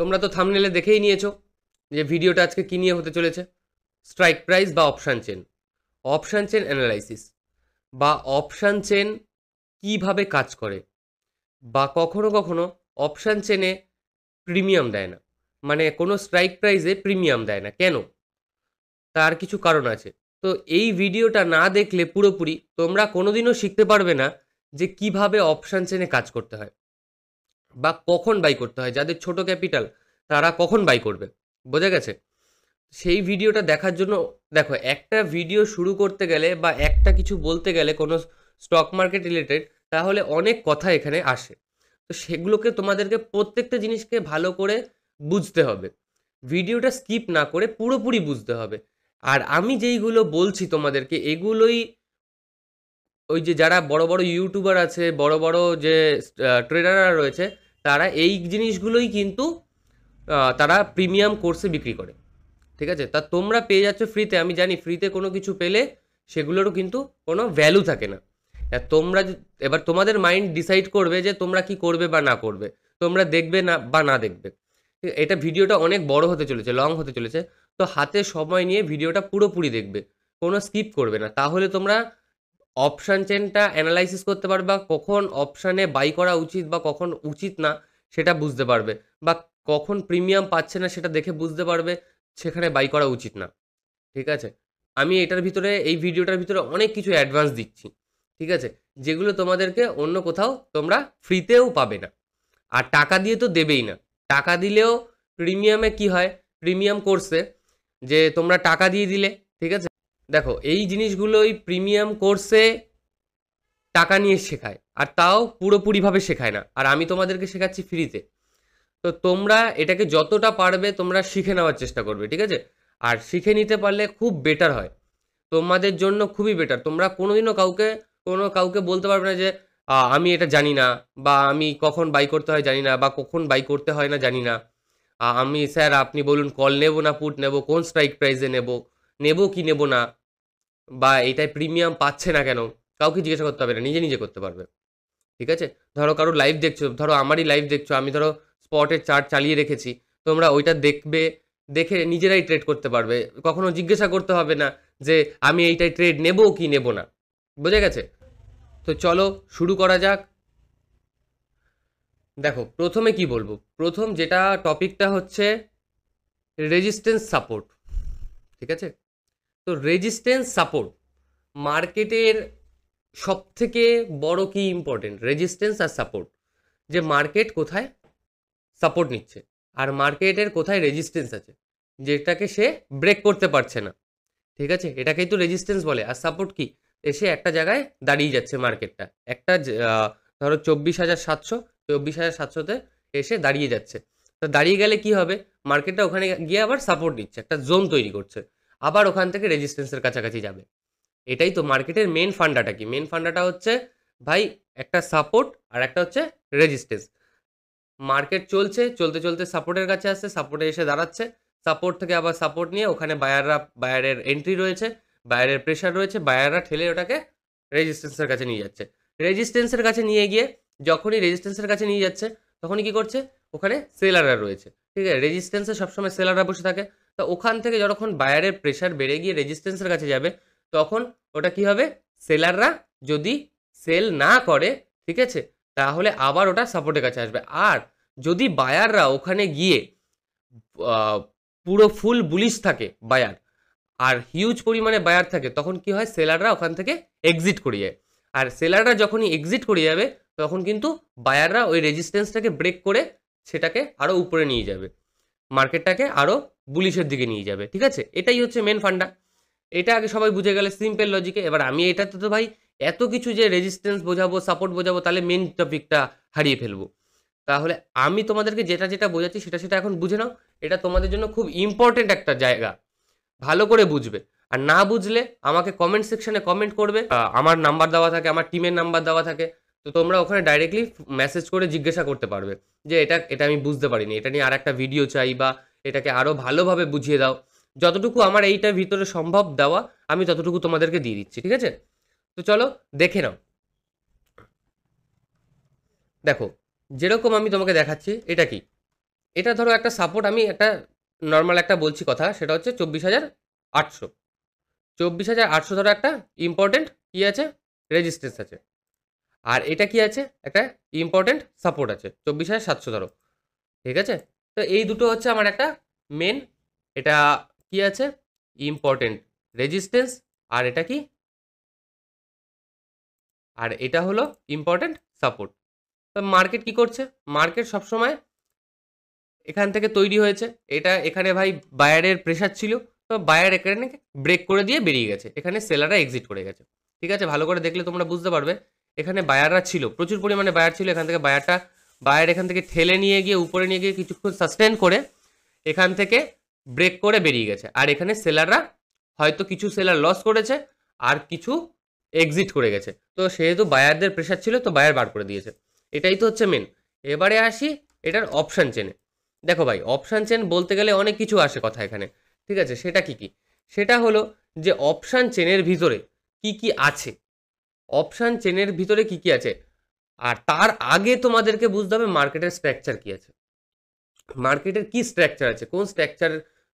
তোমরা তো থাম্বনেলে দেখেই নিয়েছো যে ভিডিওটা আজকে কী নিয়ে হতে চলেছে। স্ট্রাইক প্রাইস বা option chain, option chain analysis বা অপশান চেন কীভাবে কাজ করে, বা কখনো কখনো অপশান চেনে প্রিমিয়াম দেয় না, মানে কোনো স্ট্রাইক প্রাইসে প্রিমিয়াম দেয় না কেন, তার কিছু কারণ আছে। তো এই ভিডিওটা না দেখলে পুরোপুরি তোমরা কোনোদিনও শিখতে পারবে না যে কিভাবে অপশান চেনে কাজ করতে হয় বা কখন বাই করতে হয়। যাদের ছোট ক্যাপিটাল তারা কখন বাই করবে, বোঝা গেছে? সেই ভিডিওটা দেখার জন্য দেখো, একটা ভিডিও শুরু করতে গেলে বা একটা কিছু বলতে গেলে কোনো স্টক মার্কেট রিলেটেড, তাহলে অনেক কথা এখানে আসে। তো সেগুলোকে তোমাদেরকে প্রত্যেকটা জিনিসকে ভালো করে বুঝতে হবে, ভিডিওটা স্কিপ না করে পুরোপুরি বুঝতে হবে। আর আমি যেইগুলো বলছি তোমাদেরকে, এগুলোই ওই যে যারা বড় বড় ইউটিউবার আছে, বড় বড় যে ট্রেডাররা রয়েছে, তারা এই জিনিসগুলোই কিন্তু তারা প্রিমিয়াম কোর্সে বিক্রি করে। ঠিক আছে? তা তোমরা পেয়ে যাচ্ছ ফ্রিতে। আমি জানি ফ্রিতে কোনো কিছু পেলে সেগুলোরও কিন্তু কোনো ভ্যালু থাকে না। তোমরা এবার তোমাদের মাইন্ড ডিসাইড করবে যে তোমরা কি করবে বা না করবে, তোমরা দেখবে না বা না দেখবে। এটা ভিডিওটা অনেক বড় হতে চলেছে, লং হতে চলেছে। তো হাতে সময় নিয়ে ভিডিওটা পুরোপুরি দেখবে, কোনো স্কিপ করবে না। তাহলে তোমরা অপশান চেনটা অ্যানালাইসিস করতে পারবে, বা কখন অপশানে বাই করা উচিত বা কখন উচিত না সেটা বুঝতে পারবে, বা কখন প্রিমিয়াম পাচ্ছে না সেটা দেখে বুঝতে পারবে সেখানে বাই করা উচিত না। ঠিক আছে? আমি এটার ভিতরে, এই ভিডিওটার ভিতরে অনেক কিছু অ্যাডভান্স দিচ্ছি। ঠিক আছে? যেগুলো তোমাদেরকে অন্য কোথাও তোমরা ফ্রিতেও পাবে না। আর টাকা দিয়ে তো দেবেই না। টাকা দিলেও প্রিমিয়ামে কি হয়, প্রিমিয়াম কোর্সে যে তোমরা টাকা দিয়ে দিলে, ঠিক আছে? দেখো, এই জিনিসগুলোই প্রিমিয়াম কোর্সে টাকা নিয়ে শেখায়, আর তাও পুরোপুরিভাবে শেখায় না। আর আমি তোমাদেরকে শেখাচ্ছি ফ্রিতে। তো তোমরা এটাকে যতটা পারবে তোমরা শিখে নেওয়ার চেষ্টা করবে, ঠিক আছে? আর শিখে নিতে পারলে খুব বেটার হয়, তোমাদের জন্য খুবই বেটার। তোমরা কোনোদিনও কাউকে বলতে পারবে না যে আমি এটা জানি না, বা আমি কখন বাই করতে হয় জানি না, বা কখন বাই করতে হয় না জানি না। আমি স্যার আপনি বলুন কল নেব না পুট নেব, কোন স্ট্রাইক প্রাইসে নেব, নেব কি নেব না, বা এটায় প্রিমিয়াম পাচ্ছে না কেন, কাউকে জিজ্ঞাসা করতে হবে না, নিজে নিজে করতে পারবে। ঠিক আছে? ধরো কারোর লাইভ দেখছো, ধরো আমারই লাইভ দেখছো, আমি ধরো স্পটের চার্ট চালিয়ে রেখেছি, তোমরা ওইটা দেখবে, দেখে নিজেরাই ট্রেড করতে পারবে। কখনো জিজ্ঞাসা করতে হবে না যে আমি এইটাই ট্রেড নেব কি নেব না। বোঝা গেছে? তো চলো শুরু করা যাক। দেখো, প্রথমে কি বলবো, প্রথম যেটা টপিকটা হচ্ছে রেজিস্ট্যান্স সাপোর্ট। ঠিক আছে? তো রেজিস্ট্যান্স সাপোর্ট মার্কেটের সবথেকে বড় কি ইম্পর্টেন্ট, রেজিস্ট্যান্স আর সাপোর্ট। যে মার্কেট কোথায় সাপোর্ট নিচ্ছে আর মার্কেটের কোথায় রেজিস্ট্যান্স আছে, যেটাকে সে ব্রেক করতে পারছে না। ঠিক আছে? এটাকেই তো রেজিস্ট্যান্স বলে। আর সাপোর্ট কি, এসে একটা জায়গায় দাঁড়িয়ে যাচ্ছে মার্কেটটা, একটা ধরো 24,700, 24,700-তে এসে দাঁড়িয়ে যাচ্ছে। তো দাঁড়িয়ে গেলে কি হবে, মার্কেটটা ওখানে গিয়ে আবার সাপোর্ট নিচ্ছে, একটা জোন তৈরি করছে, আবার ওখান থেকে রেজিস্ট্যান্সের কাছাকাছি যাবে। এটাই তো মার্কেটের মেন ফান্ডাটা। কি মেন ফান্ডাটা হচ্ছে ভাই, একটা সাপোর্ট আর একটা হচ্ছে রেজিস্ট্যান্স। মার্কেট চলছে, চলতে চলতে সাপোর্টের কাছে আসছে, সাপোর্টে এসে দাঁড়াচ্ছে, সাপোর্ট থেকে আবার সাপোর্ট নিয়ে ওখানে বায়ারের এন্ট্রি রয়েছে, বায়ারের প্রেশার রয়েছে, বায়াররা ঠেলে ওটাকে রেজিস্ট্যান্সের কাছে নিয়ে যাচ্ছে। রেজিস্ট্যান্সের কাছে নিয়ে গিয়ে যখনই রেজিস্ট্যান্সের কাছে নিয়ে যাচ্ছে, তখনই কি করছে, ওখানে সেলাররা রয়েছে। ঠিক আছে? রেজিস্ট্যান্সে সবসময় সেলাররা বসে থাকে। তো ওখান থেকে যখন বায়ারের প্রেশার বেড়ে গিয়ে রেজিস্ট্যান্সের কাছে যাবে, তখন ওটা কি হবে, সেলাররা যদি সেল না করে, ঠিক আছে, তাহলে আবার ওটা সাপোর্টের কাছে আসবে। আর যদি বায়াররা ওখানে গিয়ে পুরো ফুল বুলিশ থাকে বায়ার, আর হিউজ পরিমাণে বায়ার থাকে, তখন কি হয়, সেলাররা ওখান থেকে এক্সিট করে যায়। আর সেলাররা যখনই এক্সিট করে যাবে, তখন কিন্তু বায়াররা ওই রেজিস্ট্যান্সটাকে ব্রেক করে সেটাকে আরও উপরে নিয়ে যাবে, মার্কেটটাকে আরও বুলিশের দিকে নিয়ে যাবে। ঠিক আছে? এটাই হচ্ছে মেন ফান্ডা। এটা আগে সবাই বুঝে গেলে সিম্পল লজিকে। এবার আমি এটাতে তো ভাই এত কিছু যে রেজিস্ট্যান্স বোঝাবো, সাপোর্ট বোঝাবো, তাহলে মেন টপিকটা হারিয়ে ফেলবো। তাহলে আমি তোমাদেরকে যেটা যেটা বোঝাচ্ছি সেটা সেটা এখন বুঝে নাও। এটা তোমাদের জন্য খুব ইম্পর্টেন্ট একটা জায়গা, ভালো করে বুঝবে। আর না বুঝলে আমাকে কমেন্ট সেকশনে কমেন্ট করবে, আমার নাম্বার দেওয়া থাকে, আমার টিমের নাম্বার দেওয়া থাকে। তো তোমরা ওখানে ডাইরেক্টলি মেসেজ করে জিজ্ঞাসা করতে পারবে যে এটা এটা আমি বুঝতে পারিনি, এটা নিয়ে আর একটা ভিডিও চাই, বা এটাকে আরও ভালোভাবে বুঝিয়ে দাও। যতটুকু আমার এইটার ভিতরে সম্ভব দেওয়া, আমি ততটুকু তোমাদেরকে দিয়ে দিচ্ছি। ঠিক আছে? তো চলো দেখে নাও। দেখো, যেরকম আমি তোমাকে দেখাচ্ছি, এটা কি, এটা ধরো একটা সাপোর্ট, আমি একটা নর্মাল একটা বলছি কথা, সেটা হচ্ছে 24,800। 24,800 ধরো একটা ইম্পর্টেন্ট কি আছে, রেজিস্ট্যান্স আছে। আর এটা কি আছে, একটা ইম্পর্টেন্ট সাপোর্ট আছে 24,700 ধরো, ঠিক আছে। তো এই দুটো হচ্ছে আমার একটা মেন, এটা কি আছে, ইম্পর্টেন্ট রেজিস্ট্যান্স, আর এটা কি, আর এটা হলো ইম্পর্টেন্ট সাপোর্ট। তো মার্কেট কি করছে, মার্কেট সবসময় এখান থেকে তৈরি হয়েছে, এটা এখানে ভাই বায়ারের প্রেশার ছিল, তো বায়ার এখানে ব্রেক করে দিয়ে বেরিয়ে গেছে, এখানে সেলাররা এক্সিট করে গেছে, ঠিক আছে। ভালো করে দেখলে তোমরা বুঝতে পারবে, এখানে বায়াররা ছিল, প্রচুর পরিমাণে বায়ার ছিল, এখান থেকে বায়ার এখান থেকে ঠেলে নিয়ে গিয়ে উপরে নিয়ে গিয়ে কিছুক্ষণ সাস্টেন করে এখান থেকে ব্রেক করে বেরিয়ে গেছে। আর এখানে সেলাররা হয়তো কিছু সেলার লস করেছে আর কিছু এক্সিট করে গেছে, তো সেহেতু বায়ারদের প্রেশার ছিল, তো বায়ার বার করে দিয়েছে। এটাই তো হচ্ছে মেন। এবারে আসি এটার অপশান চেনে। দেখো ভাই, অপশান চেন বলতে গেলে অনেক কিছু আসে কথা এখানে, ঠিক আছে। সেটা কি কি, সেটা হলো যে অপশান চেনের ভিতরে কি কি আছে, অপশান চেনের ভিতরে কি কি আছে, আর তার আগে তোমাদেরকে বুঝতে হবে মার্কেটের স্ট্রাকচার কি আছে, মার্কেটের কি স্ট্রাকচার আছে, কোন স্ট্রাকচার,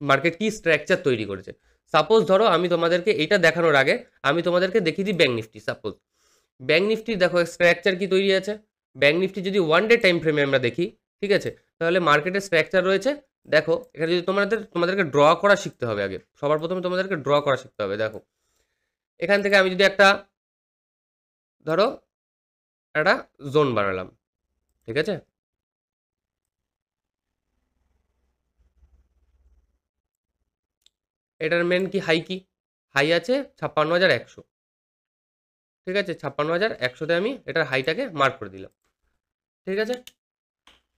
মার্কেট কি স্ট্রাকচার তৈরি করেছে। সাপোজ ধরো আমি তোমাদেরকে এটা দেখানোর আগে আমি তোমাদেরকে দেখিয়ে দিই bank Nifty. Suppose bank Nifty দেখো স্ট্রাকচার কি তৈরি আছে, ব্যাঙ্ক নিফটি যদি ওয়ান ডে টাইম ফ্রেমে আমরা দেখি, ঠিক আছে, তাহলে মার্কেটের স্ট্রাকচার রয়েছে। দেখো এখানে যদি তোমাদেরকে ড্র করা শিখতে হবে, আগে সবার প্রথমে তোমাদেরকে ড্র করা শিখতে হবে। দেখো এখান থেকে আমি যদি একটা ধরো একটা জোন বানালাম, ঠিক আছে, এটার মেন কি হাই, কি হাই আছে 56,100, ঠিক আছে, 56,100তে আমি এটার হাইটাকে মার্ক করে দিলাম, ঠিক আছে।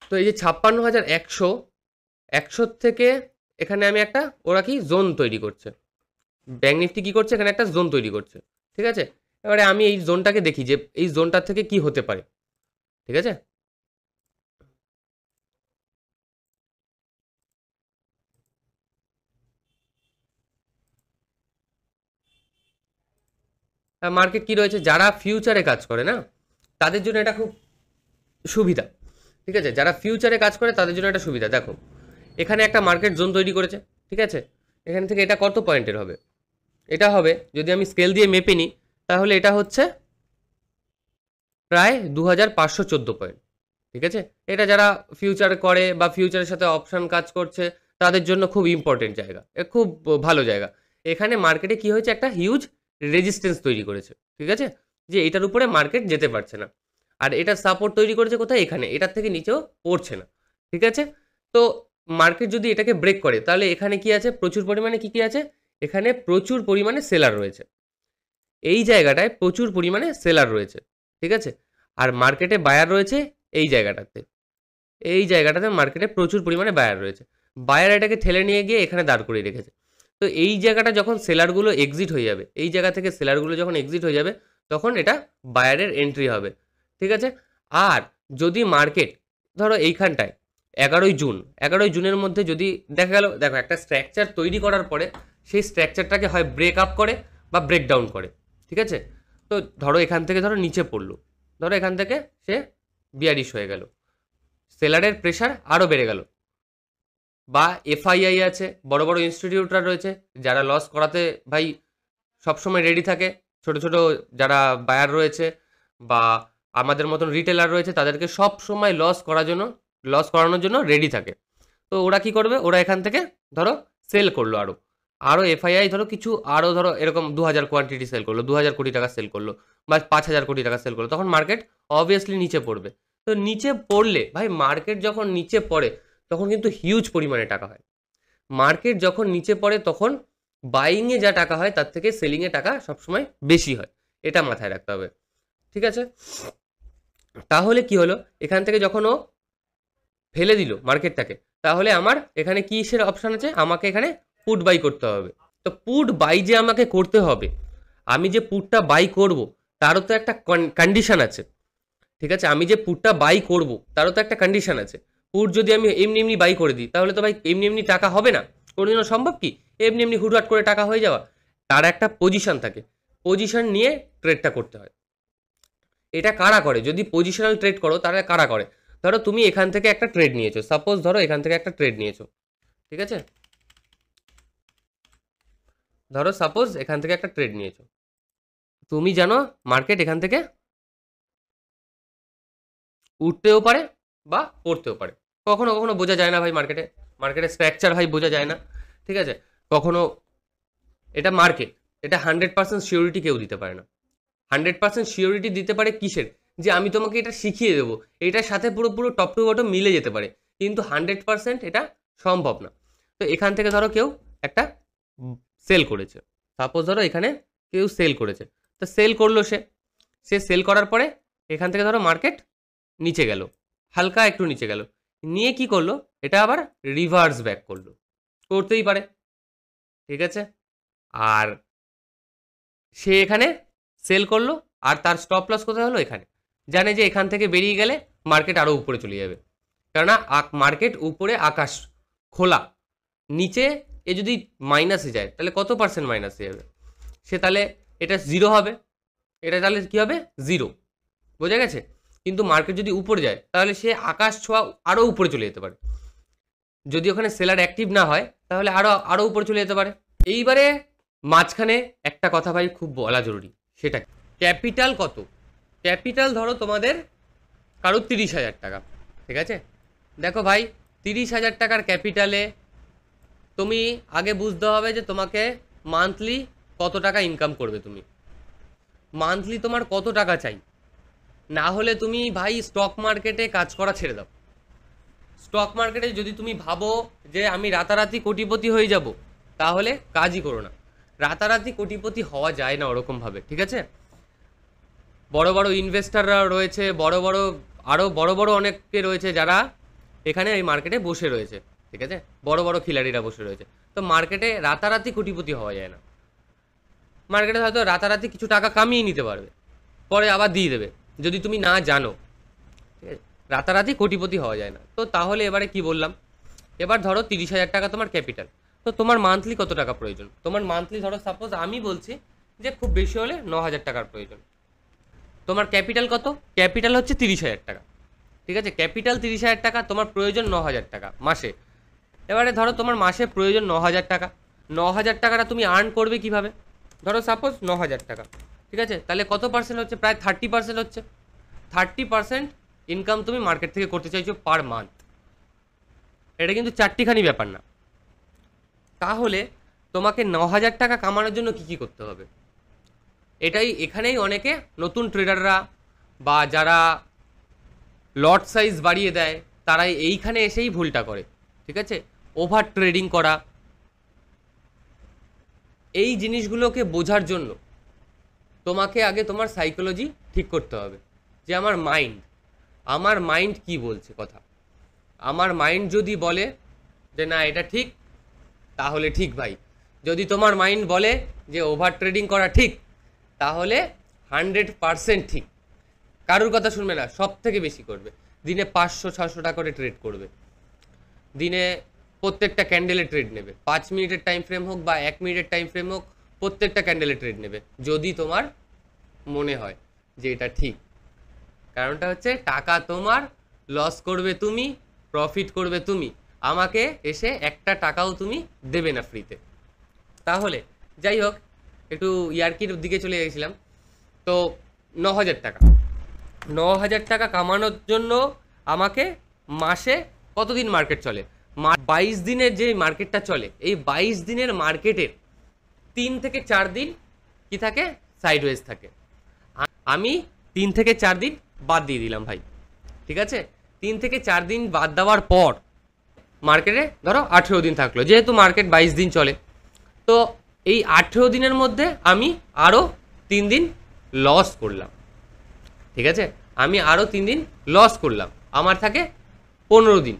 তো এই যে 56,100, 100 থেকে এখানে আমি একটা, ওরা কি জোন তৈরি করছে, ব্যাঙ্ক নিফটি কি করছে, এখানে একটা জোন তৈরি করছে, ঠিক আছে। এবারে আমি এই জোনটাকে দেখি যে এই জোনটার থেকে কি হতে পারে, ঠিক আছে। মার্কেট কি রয়েছে, যারা ফিউচারে কাজ করে না তাদের জন্য এটা খুব সুবিধা, ঠিক আছে, যারা ফিউচারে কাজ করে তাদের জন্য একটা সুবিধা। দেখো এখানে একটা মার্কেট জোন তৈরি করেছে, ঠিক আছে, এখান থেকে এটা কত পয়েন্টের হবে, এটা হবে যদি আমি স্কেল দিয়ে মেপে নিই, তাহলে এটা হচ্ছে প্রায় 2,514 পয়েন্ট, ঠিক আছে। এটা যারা ফিউচার করে বা ফিউচারের সাথে অপশান কাজ করছে তাদের জন্য খুব ইম্পর্টেন্ট জায়গা, খুব ভালো জায়গা। এখানে মার্কেটে কি হয়েছে, একটা হিউজ রেজিস্ট্যান্স তৈরি করেছে, ঠিক আছে, যে এটার উপরে মার্কেট যেতে পারছে না। আর এটা সাপোর্ট তৈরি করেছে কোথায়, এখানে, এটার থেকে নিচেও পড়ছে না, ঠিক আছে। তো মার্কেট যদি এটাকে ব্রেক করে তাহলে এখানে কি আছে, প্রচুর পরিমাণে কি কি আছে, এখানে প্রচুর পরিমাণে সেলার রয়েছে, এই জায়গাটায় প্রচুর পরিমাণে সেলার রয়েছে, ঠিক আছে। আর মার্কেটে বায়ার রয়েছে এই জায়গাটাতে, এই জায়গাটাতে মার্কেটে প্রচুর পরিমাণে বায়ার রয়েছে, বায়ার এটাকে ঠেলে নিয়ে গিয়ে এখানে দাঁড় করিয়ে রেখেছে। তো এই জায়গাটা যখন সেলারগুলো এক্সিট হয়ে যাবে, এই জায়গা থেকে সেলারগুলো যখন এক্সিট হয়ে যাবে তখন এটা বায়ারের এন্ট্রি হবে, ঠিক আছে। আর যদি মার্কেট ধরো এইখানটায় 11ই জুন, 11ই জুনের মধ্যে যদি দেখা গেল, দেখো একটা স্ট্রাকচার তৈরি করার পরে সেই স্ট্রাকচারটাকে হয় ব্রেক আপ করে বা ব্রেক ডাউন করে, ঠিক আছে। তো ধরো এখান থেকে ধরো নিচে পড়লো, ধরো এখান থেকে সে বিয়ারিশ হয়ে গেল, সেলারের প্রেশার আরও বেড়ে গেল, বা এফআইআই আছে, বড় বড় ইনস্টিটিউটরা রয়েছে যারা লস করাতে ভাই সবসময় রেডি থাকে, ছোট ছোট যারা বায়ার রয়েছে বা আমাদের মতন রিটেলার রয়েছে তাদেরকে সব সময় লস করানোর জন্য রেডি থাকে। তো ওরা কি করবে, ওরা এখান থেকে ধরো সেল করলো আরও এফআইআই ধরো কিছু, আরও ধরো এরকম 2,000 কোয়ান্টিটি সেল করলো, 2,000 কোটি টাকা সেল করলো, বা 5,000 কোটি টাকা সেল করলো, তখন মার্কেট অবভিয়াসলি নিচে পড়বে। তো নিচে পড়লে ভাই, মার্কেট যখন নিচে পড়ে তখন কিন্তু হিউজ পরিমাণে টাকা হয়, মার্কেট যখন নিচে পড়ে তখন বাইংয়ে যা টাকা হয় তার থেকে সেলিংয়ে টাকা সবসময় বেশি হয়, এটা মাথায় রাখতে হবে, ঠিক আছে। তাহলে কি হলো, এখান থেকে যখন ও ফেলে দিল মার্কেটটাকে, তাহলে আমার এখানে কিসের অপশান আছে, আমাকে এখানে পুট বাই করতে হবে। তো পুট বাই যে আমাকে করতে হবে, আমি যে পুটটা বাই করব তারও তো একটা কন্ডিশন আছে, ঠিক আছে, আমি যে পুটটা বাই করব তারও তো একটা কন্ডিশন আছে। পুট যদি আমি এমনি এমনি বাই করে দিই তাহলে তো ভাই এমনি এমনি টাকা হবে না, কোনোদিনও সম্ভব কি এমনি এমনি হুটহাট করে টাকা হয়ে যাওয়া, তার একটা পজিশন থাকে, পজিশন নিয়ে ট্রেডটা করতে হয়। এটা কারা করে, যদি পজিশনাল ট্রেড করো তাহলে কারা করে, ধরো তুমি এখান থেকে একটা ট্রেড নিয়েছো, সাপোজ ধরো এখান থেকে একটা ট্রেড নিয়েছো, ঠিক আছে, ধরো সাপোজ এখান থেকে একটা ট্রেড নিয়েছো, তুমি জানো মার্কেট এখান থেকে উঠতেও পারে বা পড়তেও পারে, কখনো কখনো বোঝা যায় না ভাই, মার্কেটের স্ট্রাকচার ভাই বোঝা যায় না, ঠিক আছে, কখনো এটা মার্কেট, এটা 100% সিওরিটি কেউ দিতে পারে না। 100% সিওরিটি দিতে পারে কিসের, যে আমি তোমাকে এটা শিখিয়ে দেবো, এটার সাথে পুরো পুরো টপ টু বটম মিলে যেতে পারে, কিন্তু 100% এটা সম্ভব না। তো এখান থেকে ধরো কেউ একটা সেল করেছে, সাপোজ ধরো এখানে কেউ সেল করেছে, তো সেল করলো সে সেল করার পরে এখান থেকে ধরো মার্কেট নিচে গেল, হালকা একটু নিচে গেল, নিয়ে কি করলো, এটা আবার রিভার্স ব্যাক করলো, করতেই পারে, ঠিক আছে, আর সে এখানে সেল করলো, আর তার স্টপ লস কোথায় হলো, এখানে, জানে যে এখান থেকে বেরিয়ে গেলে মার্কেট আরও উপরে চলে যাবে, কেননা মার্কেট উপরে আকাশ খোলা, নিচে এ যদি মাইনাসে যায় তাহলে কত পার্সেন্ট মাইনাসে যাবে, সে তাহলে এটা জিরো হবে, এটা তাহলে কি হবে, জিরো, বোঝা গেছে, কিন্তু মার্কেট যদি উপরে যায় তাহলে সে আকাশ ছোঁয়া আরও উপরে চলে যেতে পারে, যদি ওখানে সেলার অ্যাক্টিভ না হয় তাহলে আরও উপরে চলে যেতে পারে। এইবারে মাঝখানে একটা কথা ভাই খুব বলা জরুরি, সেটা ক্যাপিটাল কত, ক্যাপিটাল ধরো তোমাদের কারো 30,000 টাকা, ঠিক আছে, দেখো ভাই 30,000 টাকার ক্যাপিটালে তুমি আগে বুঝতে হবে যে তোমাকে মান্থলি কত টাকা ইনকাম করবে, তুমি মান্থলি তোমার কত টাকা চাই, না হলে তুমি ভাই স্টক মার্কেটে কাজ করা ছেড়ে দাও। স্টক মার্কেটে যদি তুমি ভাবো যে আমি রাতারাতি কোটিপতি হয়ে যাব, তাহলে কাজই করো না, রাতারাতি কোটিপতি হওয়া যায় না ওরকমভাবে, ঠিক আছে, বড় বড় ইনভেস্টাররা রয়েছে, আরও বড় বড় অনেকে রয়েছে যারা এখানে এই মার্কেটে বসে রয়েছে, ঠিক আছে, বড় বড় খিলাড়িরা বসে রয়েছে, তো মার্কেটে রাতারাতি কোটিপতি হওয়া যায় না, মার্কেটে হয়তো রাতারাতি কিছু টাকা কামিয়ে নিতে পারবে, পরে আবার দিয়ে দেবে, যদি তুমি না জানো, ঠিক আছে, রাতারাতি কোটিপতি হওয়া যায় না। তো তাহলে এবারে কি বললাম, এবার ধরো 30,000 টাকা তোমার ক্যাপিটাল, তো তোমার মান্থলি কত টাকা প্রয়োজন, তোমার মান্থলি ধরো সাপোজ আমি বলছি যে খুব বেশি হলে 9,000 টাকার প্রয়োজন, তোমার ক্যাপিটাল কত, ক্যাপিটাল হচ্ছে 30,000 টাকা, ঠিক আছে, ক্যাপিটাল 30,000 টাকা, তোমার প্রয়োজন 9,000 টাকা মাসে, এবারে ধরো তোমার মাসে প্রয়োজন 9,000 টাকা, 9,000 টাকাটা তুমি আর্ন করবে কিভাবে, ধরো সাপোজ 9,000 টাকা, ঠিক আছে, তাহলে কত পার্সেন্ট হচ্ছে, প্রায় 30% হচ্ছে, 30% ইনকাম তুমি মার্কেট থেকে করতে চাইছো পার মান্থ, এটা কিন্তু চারটিখানি ব্যাপার না। তাহলে তোমাকে 9,000 টাকা কামানোর জন্য কি কি করতে হবে, এখানেই অনেকে নতুন ট্রেডাররা বা যারা লট সাইজ বাড়িয়ে দেয় তারাই এইখানে এসেই ভুলটা করে, ঠিক আছে, ওভার ট্রেডিং করা, এই জিনিসগুলোকে বোঝার জন্য তোমাকে আগে তোমার সাইকোলজি ঠিক করতে হবে, যে আমার মাইন্ড কি বলছে কথা, আমার মাইন্ড যদি বলে যে না এটা ঠিক, তাহলে ঠিক ভাই, যদি তোমার মাইন্ড বলে যে ওভার ট্রেডিং করা ঠিক, তাহলে 100% ঠিক, কারোর কথা শুনবে না, সব থেকে বেশি করবে, দিনে 500-600 টাকা করে ট্রেড করবে, দিনে প্রত্যেকটা ক্যান্ডেলে ট্রেড নেবে, 5 মিনিটের টাইম ফ্রেম হোক বা 1 মিনিটের টাইম ফ্রেম হোক, প্রত্যেকটা ক্যান্ডেলে ট্রেড নেবে, যদি তোমার মনে হয় যে এটা ঠিক, কারণটা হচ্ছে টাকা তোমার, লস করবে তুমি, প্রফিট করবে তুমি, আমাকে এসে একটা টাকাও তুমি দেবে না ফ্রিতে। তাহলে যাই হোক, একটু ইয়ার্কির দিকে চলে গেছিলাম, তো 9,000 টাকা, 9,000 টাকা কামানোর জন্য আমাকে মাসে কতদিন মার্কেট চলে, 22 দিনের যে মার্কেটটা চলে, এই 22 দিনের মার্কেটের 3 থেকে 4 দিন কি থাকে, সাইডওয়েজ থাকে, আমি 3 থেকে 4 দিন বাদ দিয়ে দিলাম ভাই, ঠিক আছে, 3 থেকে 4 দিন বাদ দেওয়ার পর মার্কেটে ধরো 18 দিন থাকলো, যেহেতু মার্কেট 22 দিন চলে, তো এই 18 দিনের মধ্যে আমি আরও 3 দিন লস করলাম, ঠিক আছে, আমি আরও 3 দিন লস করলাম, আমার থাকে 15 দিন,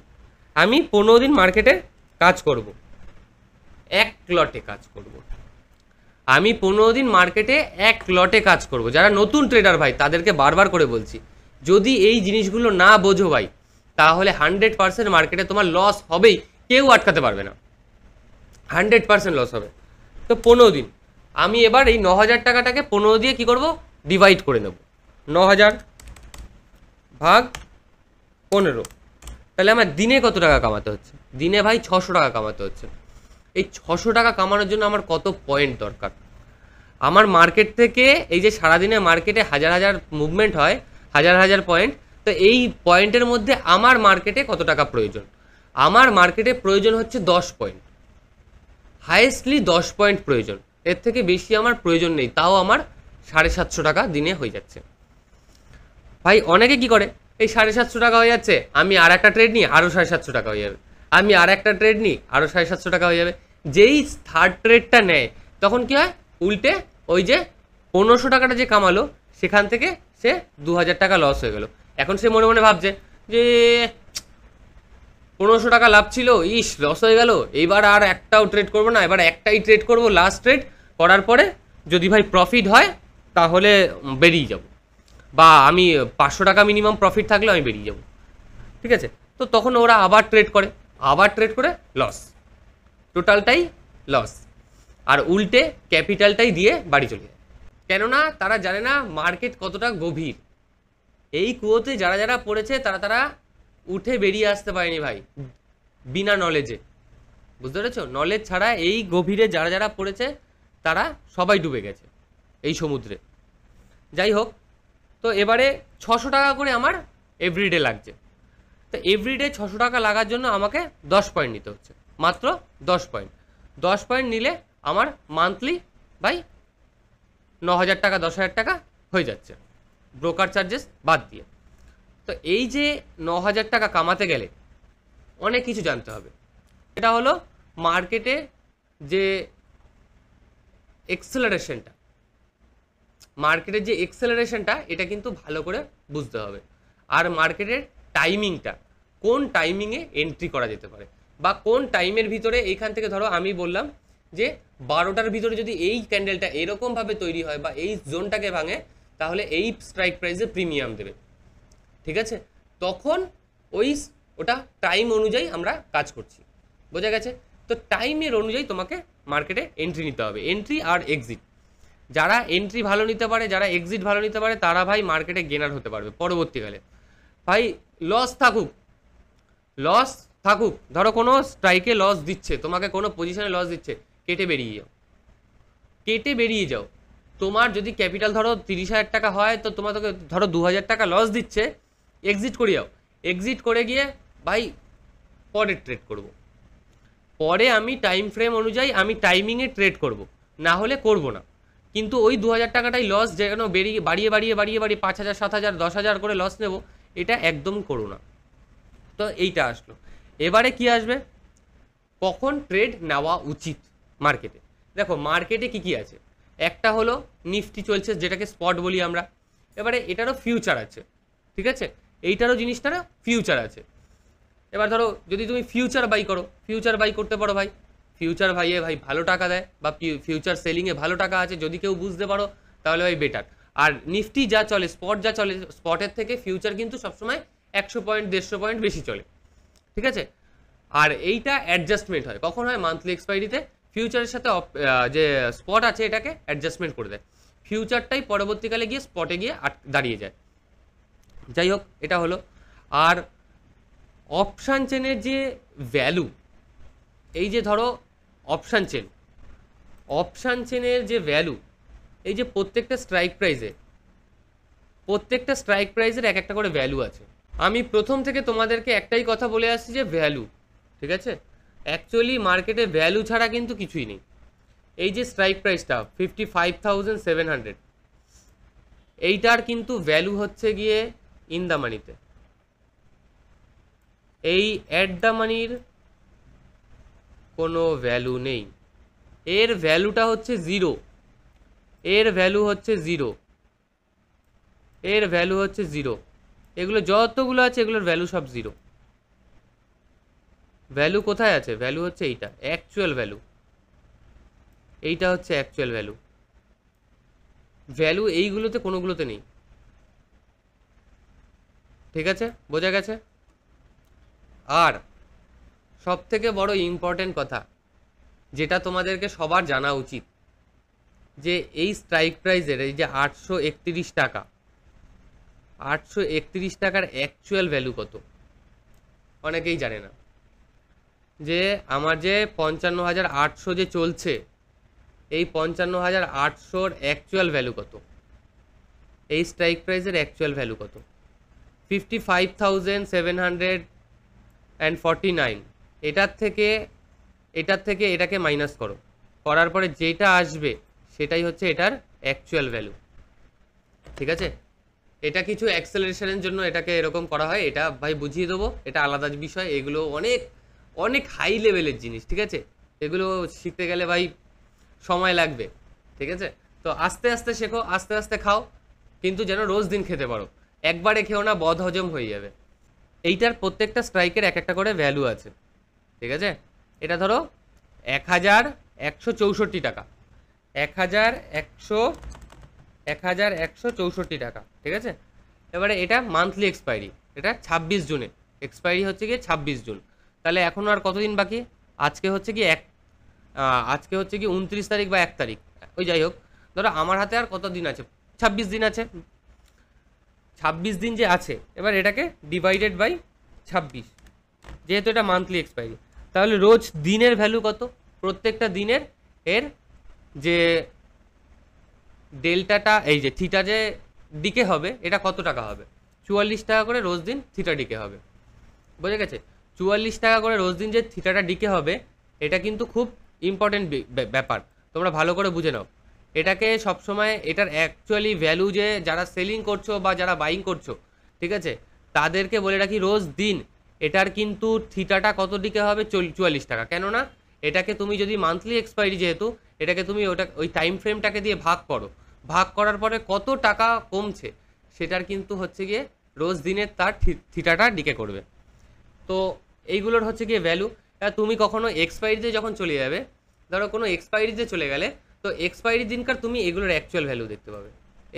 আমি 15 দিন মার্কেটে কাজ করব, এক লটে কাজ করব, আমি 15 দিন মার্কেটে এক লটে কাজ করব, যারা নতুন ট্রেডার ভাই তাদেরকে বারবার করে বলছি, যদি এই জিনিসগুলো না বোঝো ভাই, তাহলে 100% মার্কেটে তোমার লস হবেই, কেউ আটকাতে পারবে না, 100% লস হবে। তো 15 দিন আমি এবার এই 9,000 টাকাটাকে 15 দিয়ে কি করব, ডিভাইড করে নেব, 9,000 ভাগ 15, তাহলে আমার দিনে কত টাকা কামাতে হচ্ছে? দিনে ভাই 600 টাকা কামাতে হচ্ছে। এই 600 টাকা কামানোর জন্য আমার কত পয়েন্ট দরকার? আমার মার্কেট থেকে, এই যে সারাদিনে মার্কেটে হাজার হাজার মুভমেন্ট হয়, হাজার হাজার পয়েন্ট, তো এই পয়েন্টের মধ্যে আমার মার্কেটে কত টাকা প্রয়োজন? আমার মার্কেটে প্রয়োজন হচ্ছে 10 পয়েন্ট, হাইয়েস্টলি 10 পয়েন্ট প্রয়োজন, এর থেকে বেশি আমার প্রয়োজন নেই, তাও আমার 750 টাকা দিনে হয়ে যাচ্ছে। ভাই অনেকে কি করে, এই 750 টাকা হয়ে যাচ্ছে, আমি আর একটা ট্রেড নিই, আরও 750 টাকা হয়ে যাবে, আমি আর একটা ট্রেড নিই, আরও 750 টাকা হয়ে যাবে। যেই থার্ড ট্রেডটা নেয় তখন কি হয়, উল্টে ওই যে 1500 টাকাটা যে কামালো সেখান থেকে সে 2000 টাকা লস হয়ে গেল। এখন সে মনে মনে ভাবছে যে 1500 টাকা লাভ ছিল, ইস লস হয়ে গেল, এইবার আর একটাও ট্রেড করবো না, এবার একটাই ট্রেড করবো, লাস্ট ট্রেড করার পরে যদি ভাই প্রফিট হয় তাহলে বেরিয়ে যাব, বা আমি 500 টাকা মিনিমাম প্রফিট থাকলে আমি বেরিয়ে যাব, ঠিক আছে? তো তখন ওরা আবার ট্রেড করে লস, টোটালটাই লস, আর উল্টে ক্যাপিটালটাই দিয়ে বাড়ি চলে যায়। কেননা তারা জানে না মার্কেট কতটা গভীর। এই কুয়োতে যারা যারা পড়েছে তারা উঠে বেরিয়ে আসতে পারেনি ভাই, বিনা নলেজে। বুঝতে পেরেছ? নলেজ ছাড়া এই গভীরে যারা যারা পড়েছে তারা সবাই ডুবে গেছে এই সমুদ্রে। যাই হোক, তো এবারে 600 টাকা করে আমার এভরিডে লাগছে। তো এভরিডে 600 টাকা লাগার জন্য আমাকে 10 পয়েন্ট নিতে হচ্ছে, মাত্র 10 পয়েন্ট। 10 পয়েন্ট নিলে আমার মান্থলি ভাই 9000 টাকা, 10,000 টাকা হয়ে যাচ্ছে, ব্রোকার চার্জেস বাদ দিয়ে। তো এই যে 9000 টাকা কামাতে গেলে অনেক কিছু জানতে হবে। এটা হলো মার্কেটে যে এক্সেলারেশনটা, এটা কিন্তু ভালো করে বুঝতে হবে। আর মার্কেটের টাইমিংটা, কোন টাইমিংয়ে এন্ট্রি করা যেতে পারে, বা কোন টাইমের ভিতরে, এইখান থেকে ধরো আমি বললাম যে 12টার ভিতরে যদি এই ক্যান্ডেলটা এরকমভাবে তৈরি হয় বা এই জোনটাকে ভাঙে, তাহলে এই স্ট্রাইক প্রাইসে প্রিমিয়াম দেবে, ঠিক আছে? তখন ওটা টাইম অনুযায়ী আমরা কাজ করছি, বোঝা গেছে? তো টাইমের অনুযায়ী তোমাকে মার্কেটে এন্ট্রি নিতে হবে, এন্ট্রি আর এক্সিট। যারা এন্ট্রি ভালো নিতে পারে, যারা এক্সিট ভালো নিতে পারে, তারা ভাই মার্কেটে গেনার হতে পারবে পরবর্তীকালে। ভাই লস থাকুক, ধরো কোনো স্ট্রাইকে লস দিচ্ছে তোমাকে, কোনো পজিশনে লস দিচ্ছে, কেটে বেরিয়ে যাও। তোমার যদি ক্যাপিটাল ধরো 30,000 টাকা হয়, তো তোমাকে ধরো 2000 টাকা লস দিচ্ছে, এক্সিট করে যাও। এক্সিট করে গিয়ে ভাই পরে ট্রেড করব, পরে আমি টাইম ফ্রেম অনুযায়ী আমি টাইমিংয়ে ট্রেড করব, না হলে করব না। কিন্তু ওই 2000 টাকাটাই লস যেন বাড়িয়ে 5,000, 7,000, 10,000 করে লস নেব, এটা একদম করো না। তো এইটা আসলো। এবারে কি আসবে, কখন ট্রেড নেওয়া উচিত মার্কেটে। দেখো মার্কেটে কি আছে, একটা হলো নিফটি চলছে, যেটাকে স্পট বলি আমরা। এবারে এটারও ফিউচার আছে, ঠিক আছে? এইটারও জিনিসটারও ফিউচার আছে। এবার ধরো যদি তুমি ফিউচার বাই করতে পারো ভাই, ফিউচার ভাইয়ে ভাই ভালো টাকা দেয়, বা ফিউচার সেলিংয়ে ভালো টাকা আছে, যদি কেউ বুঝতে পারো তাহলে ভাই বেটার। আর নিফটি যা চলে, স্পট যা চলে, স্পটের থেকে ফিউচার কিন্তু সবসময় 100 পয়েন্ট 150 পয়েন্ট বেশি চলে, ঠিক আছে? আর এইটা অ্যাডজাস্টমেন্ট হয় কখন হয়, মান্থলি এক্সপায়ারিতে ফিউচারের সাথে যে স্পট আছে এটাকে অ্যাডজাস্টমেন্ট করে দেয়, ফিউচারটাই পরবর্তীকালে গিয়ে স্পটে গিয়ে দাঁড়িয়ে যায়। যাই হোক, এটা হলো। আর অপশান চেনের যে ভ্যালু, এই যে ধরো অপশান চেনের যে ভ্যালু, এই যে প্রত্যেকটা স্ট্রাইক প্রাইজের এক একটা করে ভ্যালু আছে। আমি প্রথম থেকে তোমাদেরকে একটাই কথা বলে আসছি যে ভ্যালু, ঠিক আছে? অ্যাকচুয়ালি মার্কেটে ভ্যালু ছাড়া কিন্তু কিছুই নেই। এই যে স্ট্রাইক প্রাইসটা 55,700, এইটার কিন্তু ভ্যালু হচ্ছে গিয়ে ইন দ্য মানিতে। এই অ্যাট দ্য মানির কোনো ভ্যালু নেই, এর ভ্যালুটা হচ্ছে জিরো, এর ভ্যালু হচ্ছে জিরো। এগুলো যতগুলো আছে এগুলোর ভ্যালু সব জিরো। ভ্যালু কোথায় আছে? ভ্যালু হচ্ছে এইটা, অ্যাকচুয়াল ভ্যালু। এইটা হচ্ছে অ্যাকচুয়াল ভ্যালু। ভ্যালু এইগুলোতে কোনোগুলোতে নেই, ঠিক আছে? বোঝা গেছে? আর সব থেকে বড় ইম্পর্টেন্ট কথা, যেটা তোমাদেরকে সবার জানা উচিত, যে এই স্ট্রাইক প্রাইজের এই যে 831 টাকা, 831 টাকার অ্যাকচুয়াল ভ্যালু কত? অনেকেই জানে না যে আমার যে 55,800 যে চলছে, এই 55,800-র অ্যাকচুয়াল ভ্যালু কত, এই স্ট্রাইক প্রাইসের অ্যাকচুয়াল ভ্যালু কত? 55,749। এটার থেকে এটাকে মাইনাস করো, করার পরে যেটা আসবে সেটাই হচ্ছে এটার অ্যাকচুয়াল ভ্যালু। ঠিক আছে, এটা কিছু অ্যাক্সেলারেশনের জন্য এটাকে এরকম করা হয়, এটা ভাই বুঝিয়ে দেবো, এটা আলাদা বিষয়। এগুলো অনেক অনেক হাই লেভেলের জিনিস, ঠিক আছে, এগুলো শিখতে গেলে ভাই সময় লাগবে। ঠিক আছে, তো আস্তে আস্তে শেখো, আস্তে আস্তে খাও, কিন্তু যেন রোজ দিন খেতে পারো, একবারে খেও না, বদ হজম হয়ে যাবে। এইটার প্রত্যেকটা স্ট্রাইকের এক একটা করে ভ্যালু আছে। ঠিক আছে, এটা ধরো 1,164 টাকা, 1,164 টাকা। ঠিক আছে, এবারে এটা মান্থলি এক্সপায়ারি, এটা 26 জুনে এক্সপায়ারি হচ্ছে গিয়ে 26 জুন। তাহলে এখন আর কতদিন বাকি? আজকে হচ্ছে কি আজকে হচ্ছে কি 29 তারিখ বা 1 তারিখ, ওই যাই হোক, ধরো আমার হাতে আর কত দিন আছে? 26 দিন আছে। 26 দিন যে আছে, এবার এটাকে ডিভাইডেড বাই 26, যেহেতু এটা মান্থলি এক্সপায়ারি, তাহলে রোজ দিনের ভ্যালু কত? প্রত্যেকটা দিনের এর যে ডেল্টাটা, এই যে থিটা যে ডিকে হবে, এটা কত টাকা হবে? 44 টাকা করে রোজ দিন থিটা ডিকে হবে। বোঝা গেছে? 44 টাকা করে রোজ দিন যে থিটাটা ডিকে হবে, এটা কিন্তু খুব ইম্পর্টেন্ট ব্যাপার, তোমরা ভালো করে বুঝে নাও। এটাকে সবসময় এটার অ্যাকচুয়ালি ভ্যালু, যে যারা সেলিং করছো বা যারা বাইং করছো, ঠিক আছে, তাদেরকে বলে রাখি রোজ দিন এটার কিন্তু থিটাটা কত দিকে হবে? 44 টাকা। কেননা এটাকে তুমি যদি মান্থলি এক্সপায়ারি, যেহেতু এটাকে তুমি ওই টাইম ফ্রেমটাকে দিয়ে ভাগ করো, ভাগ করার পরে কত টাকা কমছে সেটার কিন্তু হচ্ছে গিয়ে রোজ দিনের তার থিটাটা ডিকে করবে। তো এইগুলোর হচ্ছে গিয়ে ভ্যালু। তুমি কখনো এক্সপায়ারিতে যখন চলে যাবে, ধরো কোনো এক্সপায়ারিতে চলে গেলে, তো এক্সপায়ারি দিনকার তুমি এগুলোর অ্যাকচুয়াল ভ্যালু দেখতে পাবে।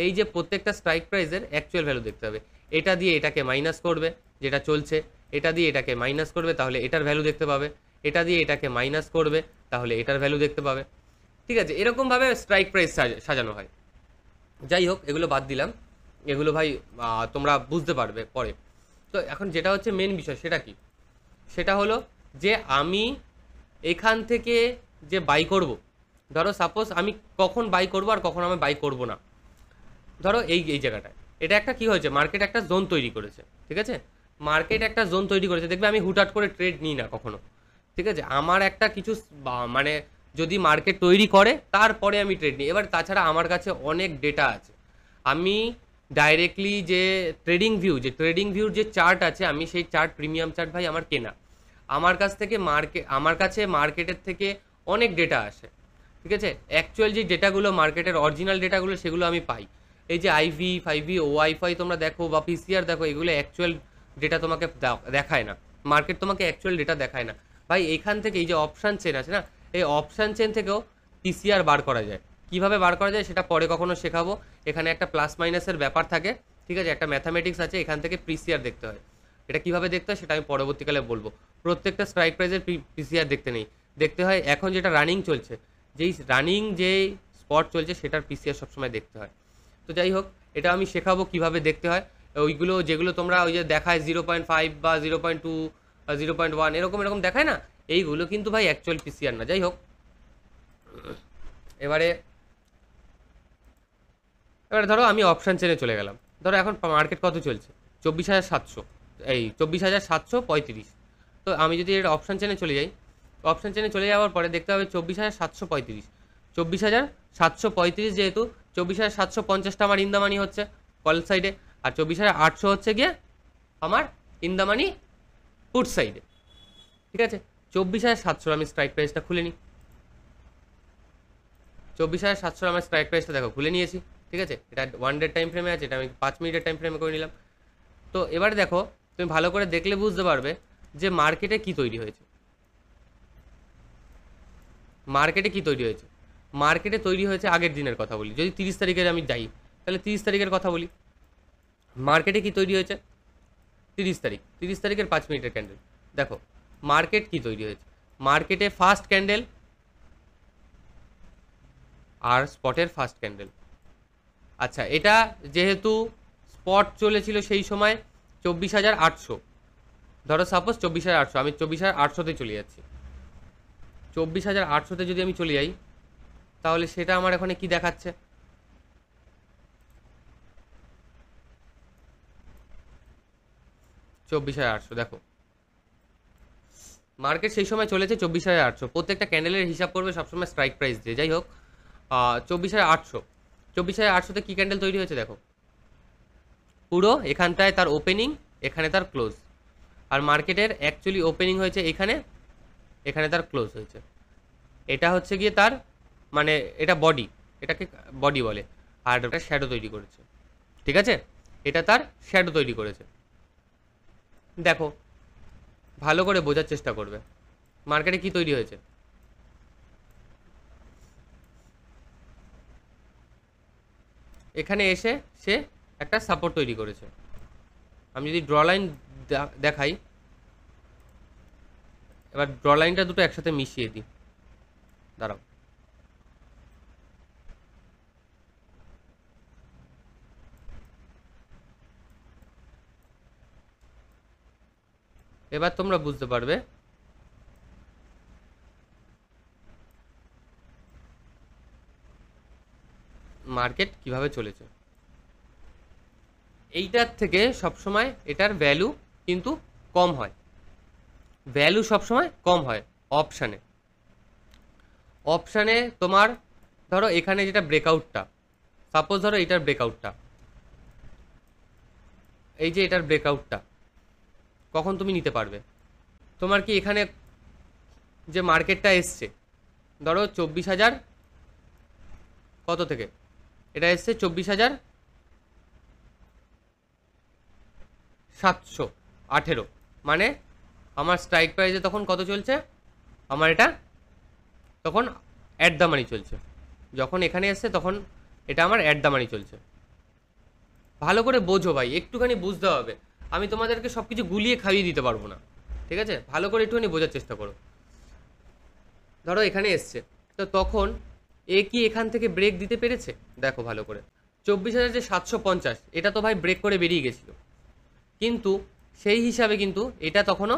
এই যে প্রত্যেকটা স্ট্রাইক প্রাইসের অ্যাকচুয়াল ভ্যালু দেখতে হবে, এটা দিয়ে এটাকে মাইনাস করবে যেটা চলছে, এটা দিয়ে এটাকে মাইনাস করবে, তাহলে এটার ভ্যালু দেখতে পাবে, এটা দিয়ে এটাকে মাইনাস করবে, তাহলে এটার ভ্যালু দেখতে পাবে। ঠিক আছে, এরকমভাবে স্ট্রাইক প্রাইস সাজানো হয়। যাই হোক, এগুলো বাদ দিলাম, এগুলো ভাই তোমরা বুঝতে পারবে পরে। তো এখন যেটা হচ্ছে মেন বিষয়, সেটা কি? সেটা হলো যে আমি এখান থেকে যে বাই করব, ধরো সাপোজ আমি কখন বাই করব আর কখন আমি বাই করব না, ধরো এই এই জায়গাটায় এটা একটা কি হয়েছে, মার্কেট একটা জোন তৈরি করেছে। ঠিক আছে, মার্কেট একটা জোন তৈরি করেছে, দেখবে আমি হুটহাট করে ট্রেড নিই না কখনো। ঠিক আছে, আমার একটা কিছু মানে যদি মার্কেট তৈরি করে তারপরে আমি ট্রেড নিই। এবার তাছাড়া আমার কাছে অনেক ডেটা আছে, আমি ডাইরেক্টলি যে ট্রেডিং ভিউর যে চার্ট আছে, আমি সেই চার্ট, প্রিমিয়াম চার্ট ভাই আমার কেনা, আমার কাছে মার্কেটের থেকে অনেক ডেটা আসে। ঠিক আছে, অ্যাকচুয়াল যে ডেটাগুলো মার্কেটের অরিজিনাল ডেটাগুলো, সেগুলো আমি পাই। এই যে IV, 5V, ওয়াইফাই তোমরা দেখো বা PCR দেখো, এগুলো অ্যাকচুয়াল ডেটা তোমাকে দেখায় না, মার্কেট তোমাকে অ্যাকচুয়াল ডেটা দেখায় না ভাই। এখান থেকে এই যে অপশান চেন আছে না, এই অপশান চেন থেকেও PCR বার করা যায়। কিভাবে বার করা যায় সেটা পরে কখনো শেখাবো। এখানে একটা প্লাস মাইনাসের ব্যাপার থাকে, ঠিক আছে, একটা ম্যাথামেটিক্স আছে, এখান থেকে PCR দেখতে হয়। এটা কিভাবে দেখতে হয় সেটা আমি পরবর্তীকালে বলবো। প্রত্যেকটা স্ট্রাইক প্রাইজের PCR দেখতে হয়। এখন যেটা রানিং চলছে, যে স্পট চলছে, সেটার PCR সবসময় দেখতে হয়। তো যাই হোক, এটা আমি শেখাবো কিভাবে দেখতে হয়। ওইগুলো যেগুলো তোমরা ওই যে দেখায় 0.5 বা 0.2, 0.1 এরকম এরকম দেখায় না, এইগুলো কিন্তু ভাই অ্যাকচুয়াল PCR না। যাই হোক, এবারে ধরো আমি অপশান চেনে চলে গেলাম। ধরো এখন মার্কেট কত চলছে? 24,700, এই 24,735। তো আমি যদি এটা অপশান চেনে চলে যাই, অপশান চেনে চলে যাওয়ার পরে দেখতে হবে 24,735, 24,735, যেহেতু 24,750টা আমার ইন দ্য মানি হচ্ছে কল সাইডে, আর 24,800 হচ্ছে গিয়ে আমার ইন দ্য মানি পুট সাইডে। ঠিক আছে, 24,700 আমি স্ট্রাইক প্রাইসটা খুলে নিই। 24,700 আমার স্ট্রাইক প্রাইসটা দেখো খুলে নিয়েছি। ঠিক আছে, এটা 1 ডে টাইম ফ্রেমে আছে, এটা আমি 5 মিনিটের টাইম ফ্রেমে করে নিলাম। তো এবারে দেখো, তুমি ভালো করে দেখলে বুঝতে পারবে যে মার্কেটে কি তৈরি হয়েছে। মার্কেটে তৈরি হয়েছে আগের দিনের কথা বলি, যদি 30 তারিখের আমি যাই, তাহলে 30 তারিখের কথা বলি। মার্কেটে কি তৈরি হয়েছে? 30 তারিখের 5 মিনিটের ক্যান্ডেল। দেখো মার্কেট কি তৈরি হয়েছে, মার্কেটে ফার্স্ট ক্যান্ডেল আর স্পটের ফার্স্ট ক্যান্ডেল। আচ্ছা, এটা যেহেতু স্পট চলেছিল সেই সময় 24,800, ধরো সাপোজ 24,800, আমি 24,800তে চলে যাচ্ছি। 24,800তে যদি আমি চলে যাই, তাহলে সেটা আমার এখানে কি দেখাচ্ছে? 24,800, দেখো মার্কেট সেই সময় চলেছে 24,800। প্রত্যেকটা ক্যান্ডেলের হিসাব করবে সবসময় স্ট্রাইক প্রাইস দিয়ে। যাই হোক, 24,800, 24,800তে কী ক্যান্ডেল তৈরি হয়েছে দেখো, পুরো এখানটায় তার ওপেনিং, এখানে তার ক্লোজ। আর মার্কেটের অ্যাকচুয়ালি ওপেনিং হয়েছে এখানে, এখানে তার ক্লোজ হয়েছে। এটা হচ্ছে গিয়ে তার মানে এটা বডি, এটাকে বডি বলে। আর এটা শ্যাডো তৈরি করেছে, ঠিক আছে? এটা তার শ্যাডো তৈরি করেছে। দেখো ভালো করে বোঝার চেষ্টা করবে মার্কেটে কি তৈরি হয়েছে। এখানে এসে সে একটা সাপোর্ট তৈরি করেছে। আমি যদি ড্র লাইন দেখাই, এবার ড্র লাইনটা দুটো একসাথে মিশিয়ে দিই, দাঁড়াও। এবার তোমরা বুঝতে পারবে মার্কেট কিভাবে চলেছে। এইটার থেকে সবসময় এটার ভ্যালু কিন্তু কম হয়, ভ্যালু সবসময় কম হয় অপশানে। অপশানে তোমার ধরো এখানে যেটা ব্রেকআউটটা, সাপোজ ধরো এটার ব্রেকআউটটা, এই যে এটার ব্রেকআউটটা কখন তুমি নিতে পারবে? তোমার কি এখানে যে মার্কেটটা এসছে, ধরো 24,000 কত থেকে এটা এসছে, 24,718, মানে আমার স্ট্রাইক প্রাইসে তখন কত চলছে? আমার এটা তখন অ্যাট দ্য মানি চলছে। যখন এখানে এসছে তখন এটা আমার অ্যাট দ্য মানি চলছে। ভালো করে বোঝো ভাই, একটুখানি বুঝতে হবে। আমি তোমাদেরকে সব কিছু গুলিয়ে খাইয়ে দিতে পারবো না, ঠিক আছে? ভালো করে একটুখানি বোঝার চেষ্টা করো। ধরো এখানে এসছে, তো তখন এ কি এখান থেকে ব্রেক দিতে পেরেছে? দেখো ভালো করে, 24,750 এটা তো ভাই ব্রেক করে বেরিয়ে গেছিলো, কিন্তু সেই হিসাবে কিন্তু এটা তখনও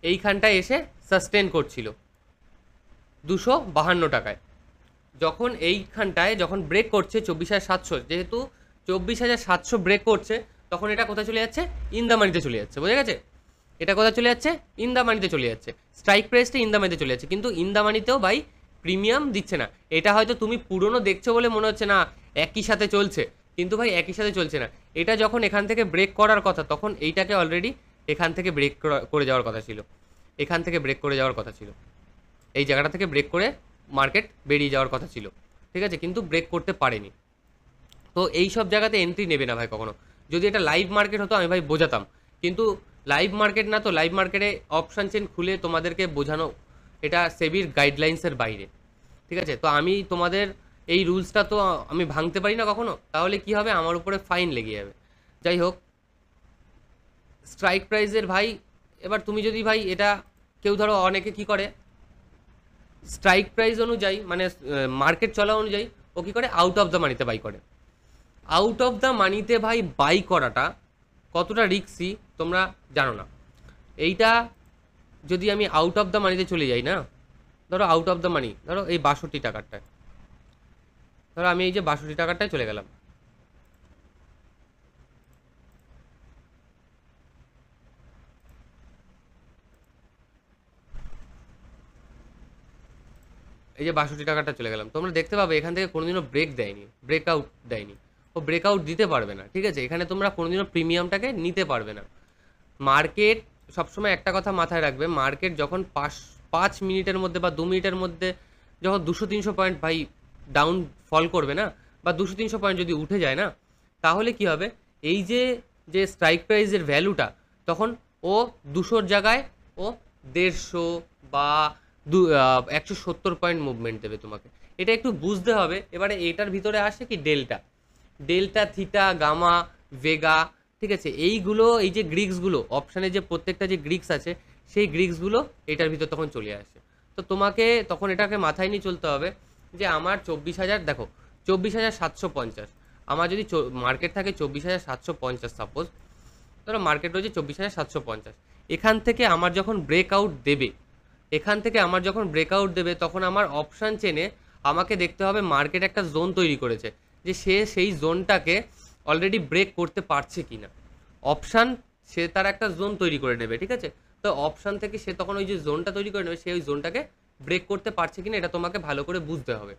এইখানটায় এসে সাস্টেন করছিল 252 টাকায়। যখন এইখানটায় যখন ব্রেক করছে 24,700, যেহেতু 24,700 ব্রেক করছে, তখন এটা কোথায় চলে যাচ্ছে? ইন দ্য মানিতে চলে যাচ্ছে, বোঝা গেছে? এটা কোথায় চলে যাচ্ছে? ইন দ্য মানিতে চলে যাচ্ছে। স্ট্রাইক প্রাইসটা ইন দ্য মানিতে চলে যাচ্ছে, কিন্তু ইন দ্য মানিতেও ভাই প্রিমিয়াম দিচ্ছে না। এটা হয়তো তুমি পুরনো দেখছো বলে মনে হচ্ছে না একই সাথে চলছে, কিন্তু ভাই একই সাথে চলছে না। এটা যখন এখান থেকে ব্রেক করার কথা, তখন এইটাকে অলরেডি এখান থেকে ব্রেক করে যাওয়ার কথা ছিল, এখান থেকে ব্রেক করে যাওয়ার কথা ছিল, এই জায়গাটা থেকে ব্রেক করে মার্কেট বেরিয়ে যাওয়ার কথা ছিল, ঠিক আছে? কিন্তু ব্রেক করতে পারেনি। তো এই সব জায়গাতে এন্ট্রি নেবে না ভাই কখনো। যদি এটা লাইভ মার্কেট হতো আমি ভাই বোঝাতাম, কিন্তু লাইভ মার্কেট না, তো লাইভ মার্কেটে অপশান চেন খুলে তোমাদেরকে বোঝানো এটা সেবির গাইডলাইন্সের বাইরে, ঠিক আছে? তো আমি তোমাদের এই রুলসটা তো আমি ভাঙতে পারি না কখনো, তাহলে কি হবে? আমার উপরে ফাইন লেগে যাবে। যাই হোক, স্ট্রাইক প্রাইজের ভাই, এবার তুমি যদি ভাই এটা কেউ ধরো অনেকে কি করে, স্ট্রাইক প্রাইস অনুযায়ী মানে মার্কেট চলা অনুযায়ী ও কী করে? আউট অফ দ্য মানিতে বাই করে। আউট অফ দ্য মানিতে ভাই বাই করাটা কতটা রিস্কি তোমরা জানো না। এইটা যদি আমি আউট অফ দ্য মানিতে চলে যাই না, ধরো আউট অফ দ্য মানি, ধরো এই 62 টাকারটায়, ধরো আমি এই যে 62 টাকারটায় চলে গেলাম, এই যে 62 টাকাটা চলে গেলাম, তোমরা দেখতে পাবে এখান থেকে কোনোদিনও ব্রেক দেয়নি, ব্রেকআউট দেয়নি, ও ব্রেকআউট দিতে পারবে না, ঠিক আছে? এখানে তোমরা কোনোদিনও প্রিমিয়ামটাকে নিতে পারবে না। মার্কেট সবসময় একটা কথা মাথায় রাখবে, মার্কেট যখন 5 মিনিটের মধ্যে বা 2 মিনিটের মধ্যে যখন 200-300 পয়েন্ট ভাই ডাউন ফল করবে না, বা 200-300 পয়েন্ট যদি উঠে যায় না, তাহলে কি হবে? এই যে যে স্ট্রাইক প্রাইসের ভ্যালুটা, তখন ও 200-র জায়গায় ও 150 বা 170 পয়েন্ট মুভমেন্ট দেবে তোমাকে। এটা একটু বুঝতে হবে। এবারে এটার ভিতরে আসে কি delta, delta, theta, gamma, vega, ঠিক আছে? এইগুলো, এই যে গ্রিক্সগুলো অপশানে যে প্রত্যেকটা যে গ্রিক্স আছে, সেই গ্রিক্সগুলো এটার ভিতর তখন চলে আসে। তো তোমাকে তখন এটাকে মাথায় নিয়ে চলতে হবে যে আমার 24,000, দেখো 24,750, আমার যদি মার্কেট থাকে 24,750, সাপোজ ধরো মার্কেট রয়েছে 24,750, এখান থেকে আমার যখন ব্রেকআউট দেবে তখন আমার অপশান চেনে আমাকে দেখতে হবে মার্কেট একটা জোন তৈরি করেছে, যে সে সেই জোনটাকে অলরেডি ব্রেক করতে পারছে কি না। অপশান সে তার একটা জোন তৈরি করে নেবে, ঠিক আছে। তো অপশান থেকে সে তখন ওই যে জোনটা তৈরি করে নেবে, সে ওই জোনটাকে ব্রেক করতে পারছে কিনা এটা তোমাকে ভালো করে বুঝতে হবে।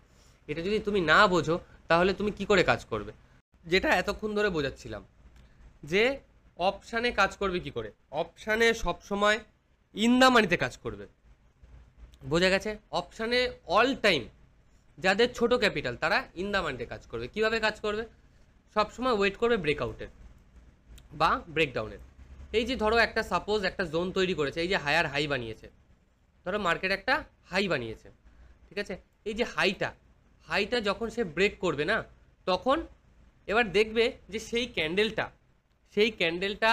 এটা যদি তুমি না বোঝো তাহলে তুমি কি করে কাজ করবে, যেটা এতক্ষণ ধরে বোঝাচ্ছিলাম যে অপশানে কাজ করবে কি করে। অপশানে সবসময় ইন দা মানিতে কাজ করবে, বোঝা গেছে। অপশানে অল টাইম যাদের ছোট ক্যাপিটাল তারা ইন দা মানিতে কাজ করবে। কিভাবে কাজ করবে, সবসময় ওয়েট করবে ব্রেকআউটের বা ব্রেকডাউনের। এই যে ধরো একটা সাপোজ একটা জোন তৈরি করেছে, এই যে হায়ার হাই বানিয়েছে, ধরো মার্কেট একটা হাই বানিয়েছে, ঠিক আছে। এই যে হাইটা যখন সে ব্রেক করবে না, তখন এবার দেখবে যে সেই ক্যান্ডেলটা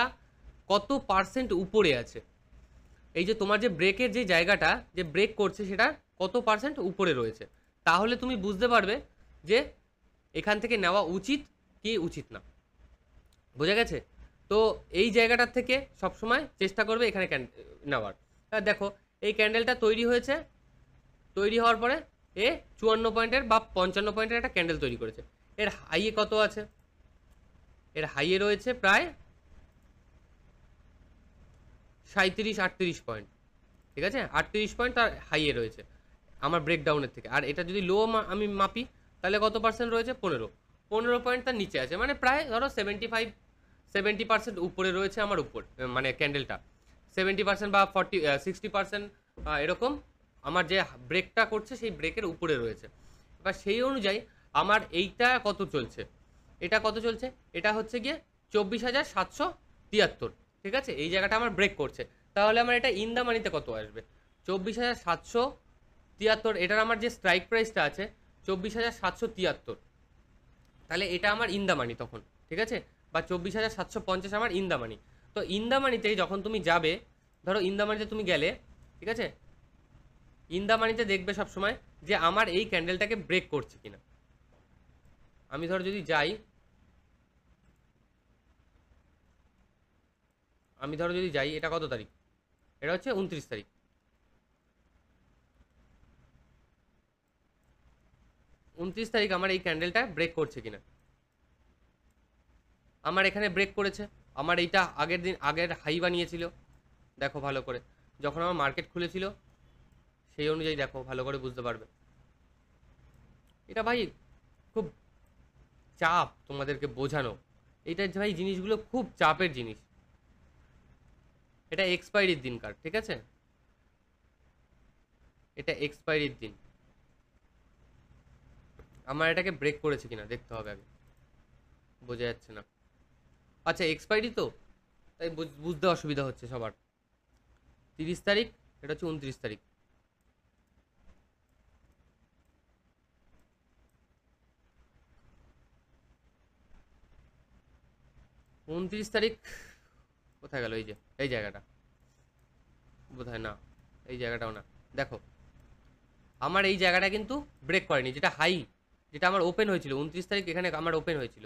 কত পার্সেন্ট উপরে আছে। এই যে তোমার যে ব্রেকের যে জায়গাটা যে ব্রেক করছে সেটা কত পার্সেন্ট উপরে রয়েছে, তাহলে তুমি বুঝতে পারবে যে এখান থেকে নেওয়া উচিত কি উচিত না, বোঝা গেছে। তো এই জায়গাটার থেকে সবসময় চেষ্টা করবে এখানে নেওয়ার। দেখো এই ক্যান্ডেলটা তৈরি হয়েছে, তৈরি হওয়ার পরে 54 পয়েন্টের বা 55 পয়েন্টের একটা ক্যান্ডেল তৈরি করেছে। এর হাইয়ে কত আছে, এর হাইয়ে রয়েছে প্রায় 37-38 পয়েন্ট, ঠিক আছে। 38 পয়েন্ট তার হাইয়ে রয়েছে আমার ব্রেকডাউনের থেকে। আর এটা যদি লো আমি মাপি তাহলে কত পার্সেন্ট রয়েছে, 15 পয়েন্ট তার নিচে আছে, মানে প্রায় ধরো 70% উপরে রয়েছে আমার উপর, মানে ক্যান্ডেলটা 70% বা 60% এরকম আমার যে ব্রেকটা করছে সেই ব্রেকের উপরে রয়েছে। এবার সেই অনুযায়ী আমার এইটা কত চলছে, এটা হচ্ছে গিয়ে 24,773, ঠিক আছে। এই জায়গাটা আমার ব্রেক করছে, তাহলে আমার এটা ইন দা মানিতে কত আসবে, 24,773। এটার আমার যে স্ট্রাইক প্রাইসটা আছে 24,773, তাহলে এটা আমার ইন দা মানি তখন, ঠিক আছে। বা 24,750 আমার ইন দা মানি। তো ইন দা মানিতে যখন তুমি যাবে, ধরো ইন দা মানিতে তুমি গেলে, ঠিক আছে, ইন দা মানিতে দেখবে সবসময় যে আমার এই ক্যান্ডেলটাকে ব্রেক করছে কিনা। আমি ধরো যদি যাই, এটা কত তারিখ, এটা হচ্ছে 29 তারিখ। 29 তারিখ আমার এই ক্যান্ডেলটা ব্রেক করছে কিনা। আমার এখানে ব্রেক করেছে, আমার এইটা আগের হাই বানিয়েছিল, দেখো ভালো করে যখন আমার মার্কেট খুলেছিল সেই অনুযায়ী দেখো, ভালো করে বুঝতে পারবে। এটা ভাই খুব চাপ তোমাদেরকে বোঝানো, এটা ভাই জিনিসগুলো খুব চাপের জিনিস। এটা এক্সপায়ারির দিন কার, ঠিক আছে, এটা এক্সপায়ারির দিন। আমার এটাকে ব্রেক করেছে কিনা দেখতে হবে আগে, বোঝা যাচ্ছে না। আচ্ছা এক্সপায়ারি তো, তাই বুঝতে অসুবিধা হচ্ছে সবার। 30 তারিখ, এটা হচ্ছে 29 তারিখ। 29 তারিখ কোথায় গেল, এই যে এই জায়গাটা, বোধহয় না, এই জায়গাটাও না। দেখো আমার এই জায়গাটা কিন্তু ব্রেক করেনি, যেটা হাই, যেটা আমার ওপেন হয়েছিল 29 তারিখ, এখানে আমার ওপেন হয়েছিল,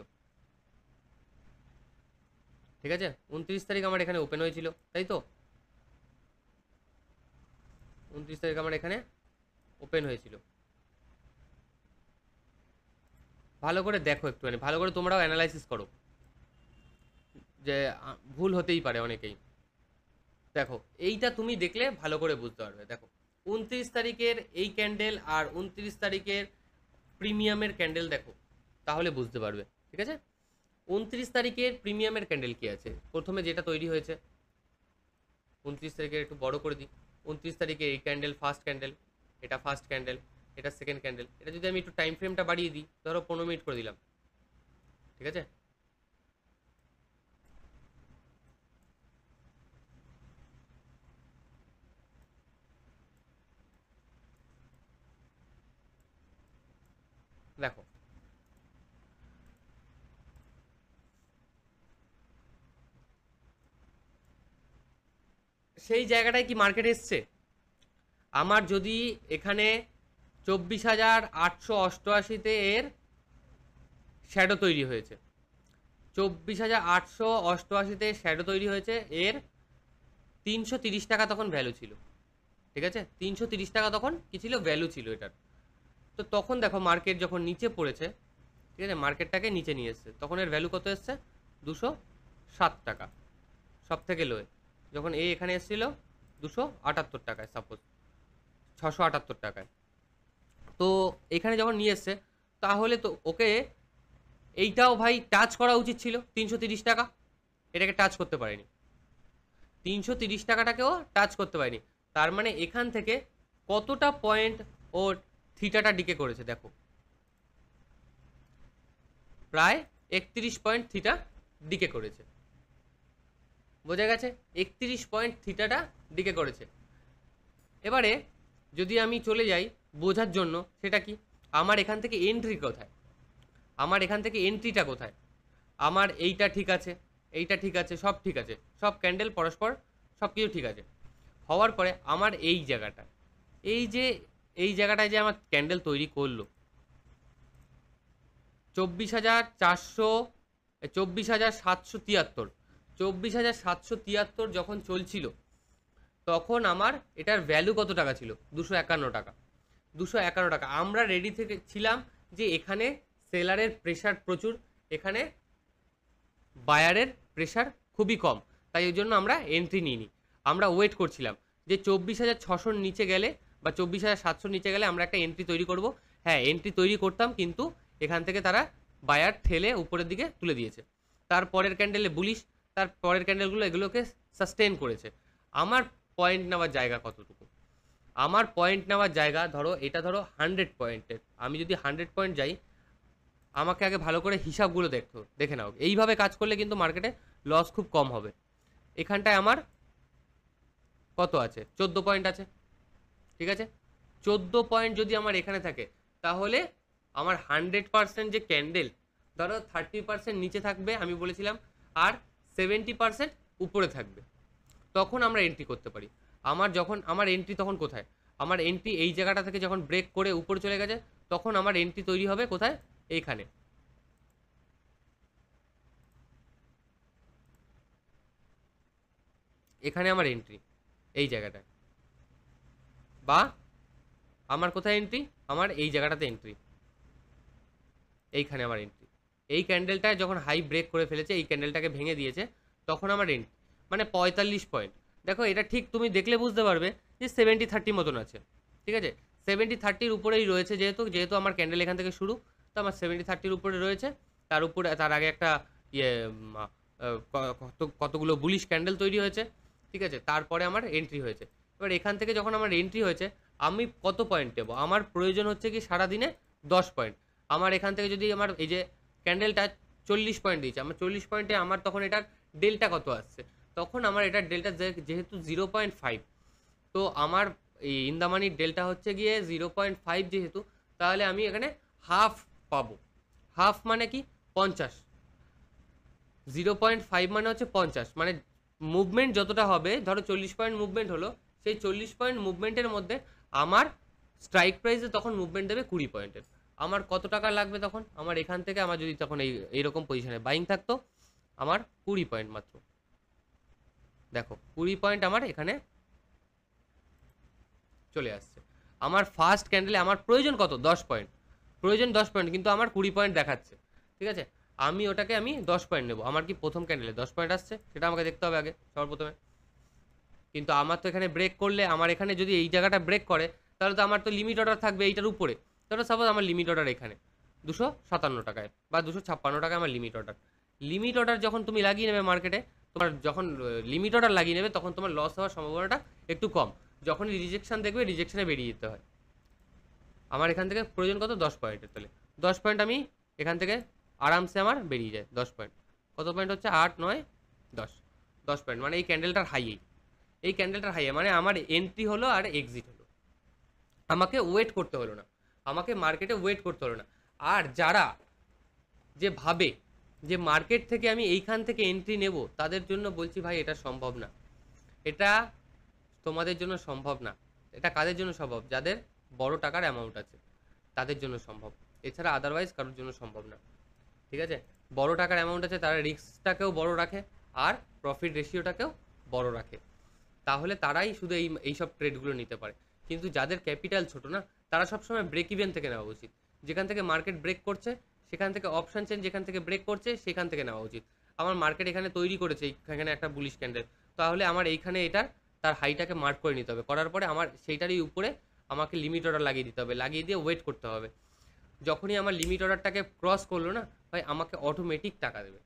ঠিক আছে। 29 তারিখ আমার এখানে ওপেন হয়েছিল, তাই তো, 29 তারিখ আমার এখানে ওপেন হয়েছিল। ভালো করে দেখো একটুখানি, ভালো করে তোমরাও অ্যানালাইসিস করো, যে ভুল হতেই পারে অনেকেই। দেখো এইটা তুমি দেখলে ভালো করে বুঝতে পারবে। দেখো 29 তারিখের এই ক্যান্ডেল আর 29 তারিখের প্রিমিয়ামের ক্যান্ডেল দেখো, তাহলে বুঝতে পারবে, ঠিক আছে। 29 তারিখের প্রিমিয়ামের ক্যান্ডেল কি আছে, প্রথমে যেটা তৈরি হয়েছে 29 তারিখের, একটু বড় করে দিই। 29 তারিখে এই ক্যান্ডেল ফার্স্ট ক্যান্ডেল, এটা ফার্স্ট ক্যান্ডেল, এটা সেকেন্ড ক্যান্ডেল। এটা যদি আমি একটু টাইম ফ্রেমটা বাড়িয়ে দিই, ধরো 15 মিনিট করে দিলাম, ঠিক আছে। দেখো সেই জায়গাটায় কি মার্কেট এসছে আমার, যদি এখানে 24,888-তে এর শ্যাডো তৈরি হয়েছে, 24,888-তে শ্যাডো তৈরি হয়েছে এর 330 টাকা তখন ভ্যালু ছিল, ঠিক আছে? 330 টাকা তখন কি ছিল, ভ্যালু ছিল এটার। তো তখন দেখো মার্কেট যখন নিচে পড়েছে, ঠিক আছে, মার্কেটটাকে নিচে নিয়ে এসছে, তখন এর ভ্যালু কত এসছে, 207 টাকা, সব থেকে লোয়ে। যখন এখানে এসেছিল 278 টাকায়, সাপোজ 678 টাকায়। তো এখানে যখন নিয়ে এসছে, তাহলে তো ওকে এইটাও ভাই টাচ করা উচিত ছিল 330 টাকা, এটাকে টাচ করতে পারেনি। 330 টাকাটাকেও টাচ করতে পারেনি। তার মানে এখান থেকে কতটা পয়েন্ট ও থিটাটা ডিকে করেছে দেখো, প্রায় 31 পয়েন্ট থিটা ডিকে করেছে। বোঝা গেছে? 31 পয়েন্ট থিটাটা ডিকে করেছে। এবারে যদি আমি চলে যাই বোঝার জন্য, সেটা কি, আমার এখান থেকে এন্ট্রি কোথায়, আমার এখান থেকে এন্ট্রিটা কোথায়, আমার এইটা ঠিক আছে, এইটা ঠিক আছে, সব ঠিক আছে, সব ক্যান্ডেল পরস্পর সব কিছু ঠিক আছে। হওয়ার পরে আমার এই জায়গাটা, এই জায়গাটায় যে আমার ক্যান্ডেল তৈরি করলো 24,773, 24,773 যখন চলছিল, তখন আমার এটার ভ্যালু কত টাকা ছিল, 251 টাকা। 251 টাকা। আমরা রেডি থেকে ছিলাম যে এখানে সেলারের প্রেশার প্রচুর, এখানে বায়ারের প্রেশার খুবই কম, তাই ওই জন্য আমরা এন্ট্রি নিইনি। আমরা ওয়েট করছিলাম যে 24,600 নিচে গেলে বা 24,700 নিচে গেলে আমরা একটা এন্ট্রি তৈরি করব। হ্যাঁ, এন্ট্রি তৈরি করতাম, কিন্তু এখান থেকে তারা বায়ার ঠেলে উপরের দিকে তুলে দিয়েছে। তারপরের ক্যান্ডেলে বুলিশ, তার পরের ক্যান্ডেলগুলো এগুলোকে সাস্টেন করেছে। আমার পয়েন্ট নেওয়ার জায়গা কতটুকু, আমার পয়েন্ট নেওয়ার জায়গা ধরো, এটা ধরো 100 পয়েন্টের, আমি যদি 100 পয়েন্ট যাই, আমাকে আগে ভালো করে হিসাবগুলো দেখে নাও। এইভাবে কাজ করলে কিন্তু মার্কেটে লস খুব কম হবে। এখানটায় আমার কত আছে, 14 পয়েন্ট আছে, ঠিক আছে? 14 পয়েন্ট যদি আমার এখানে থাকে, তাহলে আমার 100% যে ক্যান্ডেল, ধরো 30% নিচে থাকবে আমি বলেছিলাম, আর 70% উপরে থাকবে, তখন আমরা এন্ট্রি করতে পারি। আমার এন্ট্রি তখন কোথায়, আমার এন্ট্রি এই জায়গাটা থেকে যখন ব্রেক করে উপরে চলে গেছে, তখন আমার এন্ট্রি তৈরি হবে কোথায়, এইখানে। এখানে আমার এন্ট্রি, এই জায়গাটায়, বা আমার কোথায় এন্ট্রি, আমার এই জায়গাটাতে এন্ট্রি, এইখানে আমার এন্ট্রি। এই ক্যান্ডেলটায় যখন হাই ব্রেক করে ফেলেছে, এই ক্যান্ডেলটাকে ভেঙে দিয়েছে, তখন আমার এন্ট্রি, মানে 45 পয়েন্ট। দেখো এটা ঠিক তুমি দেখলে বুঝতে পারবে যে 70-30 মতন আছে, ঠিক আছে? 70-30 উপরেই রয়েছে, যেহেতু আমার ক্যান্ডেল এখান থেকে শুরু, তো আমার 70-30 উপরে রয়েছে। তার উপরে, তার আগে একটা ইয়ে কতগুলো বুলিশ ক্যান্ডেল তৈরি হয়েছে, ঠিক আছে? তারপরে আমার এন্ট্রি হয়েছে। এবার এখান থেকে যখন আমার এন্ট্রি হয়েছে, আমি কত পয়েন্ট দেবো, আমার প্রয়োজন হচ্ছে কি সারাদিনে 10 পয়েন্ট। আমার এখান থেকে যদি আমার এই যে ক্যান্ডেলটা 40 পয়েন্ট দিয়েছে, আমার 40 পয়েন্টে আমার তখন এটার ডেল্টা কত আসছে, তখন আমার এটার ডেল্টা যেহেতু 0.5, তো আমার এই ইন্দামানির ডেল্টা হচ্ছে গিয়ে 0.5 যেহেতু, তাহলে আমি এখানে হাফ পাবো। হাফ মানে কি, 50। 0.5 মানে হচ্ছে 50, মানে মুভমেন্ট যতটা হবে, ধরো 40 পয়েন্ট মুভমেন্ট হলো, সেই 40 পয়েন্ট মুভমেন্টের মধ্যে আমার স্ট্রাইক প্রাইসে তখন মুভমেন্ট দেবে 20 পয়েন্টের। আমার কত টাকা লাগবে তখন, আমার এখান থেকে আমার যদি তখন এইরকম পজিশনে বাইং থাকতো, আমার 20 পয়েন্ট মাত্র। দেখো 20 পয়েন্ট আমার এখানে চলে আসছে। আমার ফার্স্ট ক্যান্ডেলে আমার প্রয়োজন কত, 10 পয়েন্ট, প্রয়োজন 10 পয়েন্ট, কিন্তু আমার 20 পয়েন্ট দেখাচ্ছে, ঠিক আছে? আমি 10 পয়েন্ট নেবো। আমার কি প্রথম ক্যান্ডেলে 10 পয়েন্ট আসছে, সেটা আমাকে দেখতে হবে আগে সর্বপ্রথমে। কিন্তু আমার তো এখানে ব্রেক করলে, আমার এখানে যদি এই জায়গাটা ব্রেক করে, তাহলে তো আমার তো লিমিট অর্ডার থাকবে এইটার উপরে। ধরো সাপোজ আমার লিমিট অর্ডার এখানে 257 টাকায় বা 256 টাকায় আমার লিমিট অর্ডার। লিমিট অর্ডার যখন তুমি লাগিয়ে নেবে মার্কেটে, তোমার যখন লিমিট অর্ডার লাগিয়ে নেবে, তখন তোমার লস হওয়ার সম্ভাবনাটা একটু কম। যখন রিজেকশন দেখবে, রিজেকশনে বেরিয়ে যেতে হয়। আমার এখান থেকে প্রয়োজন কত, 10 পয়েন্টের, তাহলে 10 পয়েন্ট আমি এখান থেকে আরামসে আমার বেরিয়ে যায়। 10 পয়েন্ট, কত পয়েন্ট হচ্ছে, 8, 9, 10, 10 পয়েন্ট, মানে এই ক্যান্ডেলটার হাইয়েই, এই ক্যান্ডেলটার হাইয়ে, মানে আমার এন্ট্রি হলো আর এক্সিট হলো, আমাকে ওয়েট করতে হলো না, আমাকে মার্কেটে ওয়েট করতে হলো না। আর যারা যে ভাবে যে মার্কেট থেকে আমি এইখান থেকে এন্ট্রি নেব, তাদের জন্য বলছি ভাই, এটা সম্ভব না, এটা তোমাদের জন্য সম্ভব না। এটা কাদের জন্য সম্ভব, যাদের বড় টাকার অ্যামাউন্ট আছে, তাদের জন্য সম্ভব, এছাড়া আদারওয়াইজ কারোর জন্য সম্ভব না, ঠিক আছে? বড় টাকার অ্যামাউন্ট আছে, তারা রিস্কটাকেও বড় রাখে আর প্রফিট রেশিওটাকেও বড় রাখে। তাহলে তারাই শুধু এইসব ট্রেডগুলো নিতে পারে। কিন্তু যাদের ক্যাপিটাল ছোট না, তারা সবসময় ব্রেক ইভেন থেকে নেওয়া উচিত। যেখান থেকে মার্কেট ব্রেক করছে সেখান থেকে, অপশন চেন যেখান থেকে ব্রেক করছে সেখান থেকে নেওয়া উচিত। আমার মার্কেট এখানে তৈরি করেছে, এখানে একটা বুলিশ ক্যান্ডেল, তাহলে আমার এইখানে এটা তার হাইটাকে মার্ক করে নিতে হবে। করার পরে আমার সেইটারই উপরে আমাকে লিমিট অর্ডার লাগিয়ে দিতে হবে, লাগিয়ে দিয়ে ওয়েট করতে হবে। যখনই আমার লিমিট অর্ডারটাকে ক্রস করলো না ভাই, আমাকে অটোমেটিক টাকা দেবে,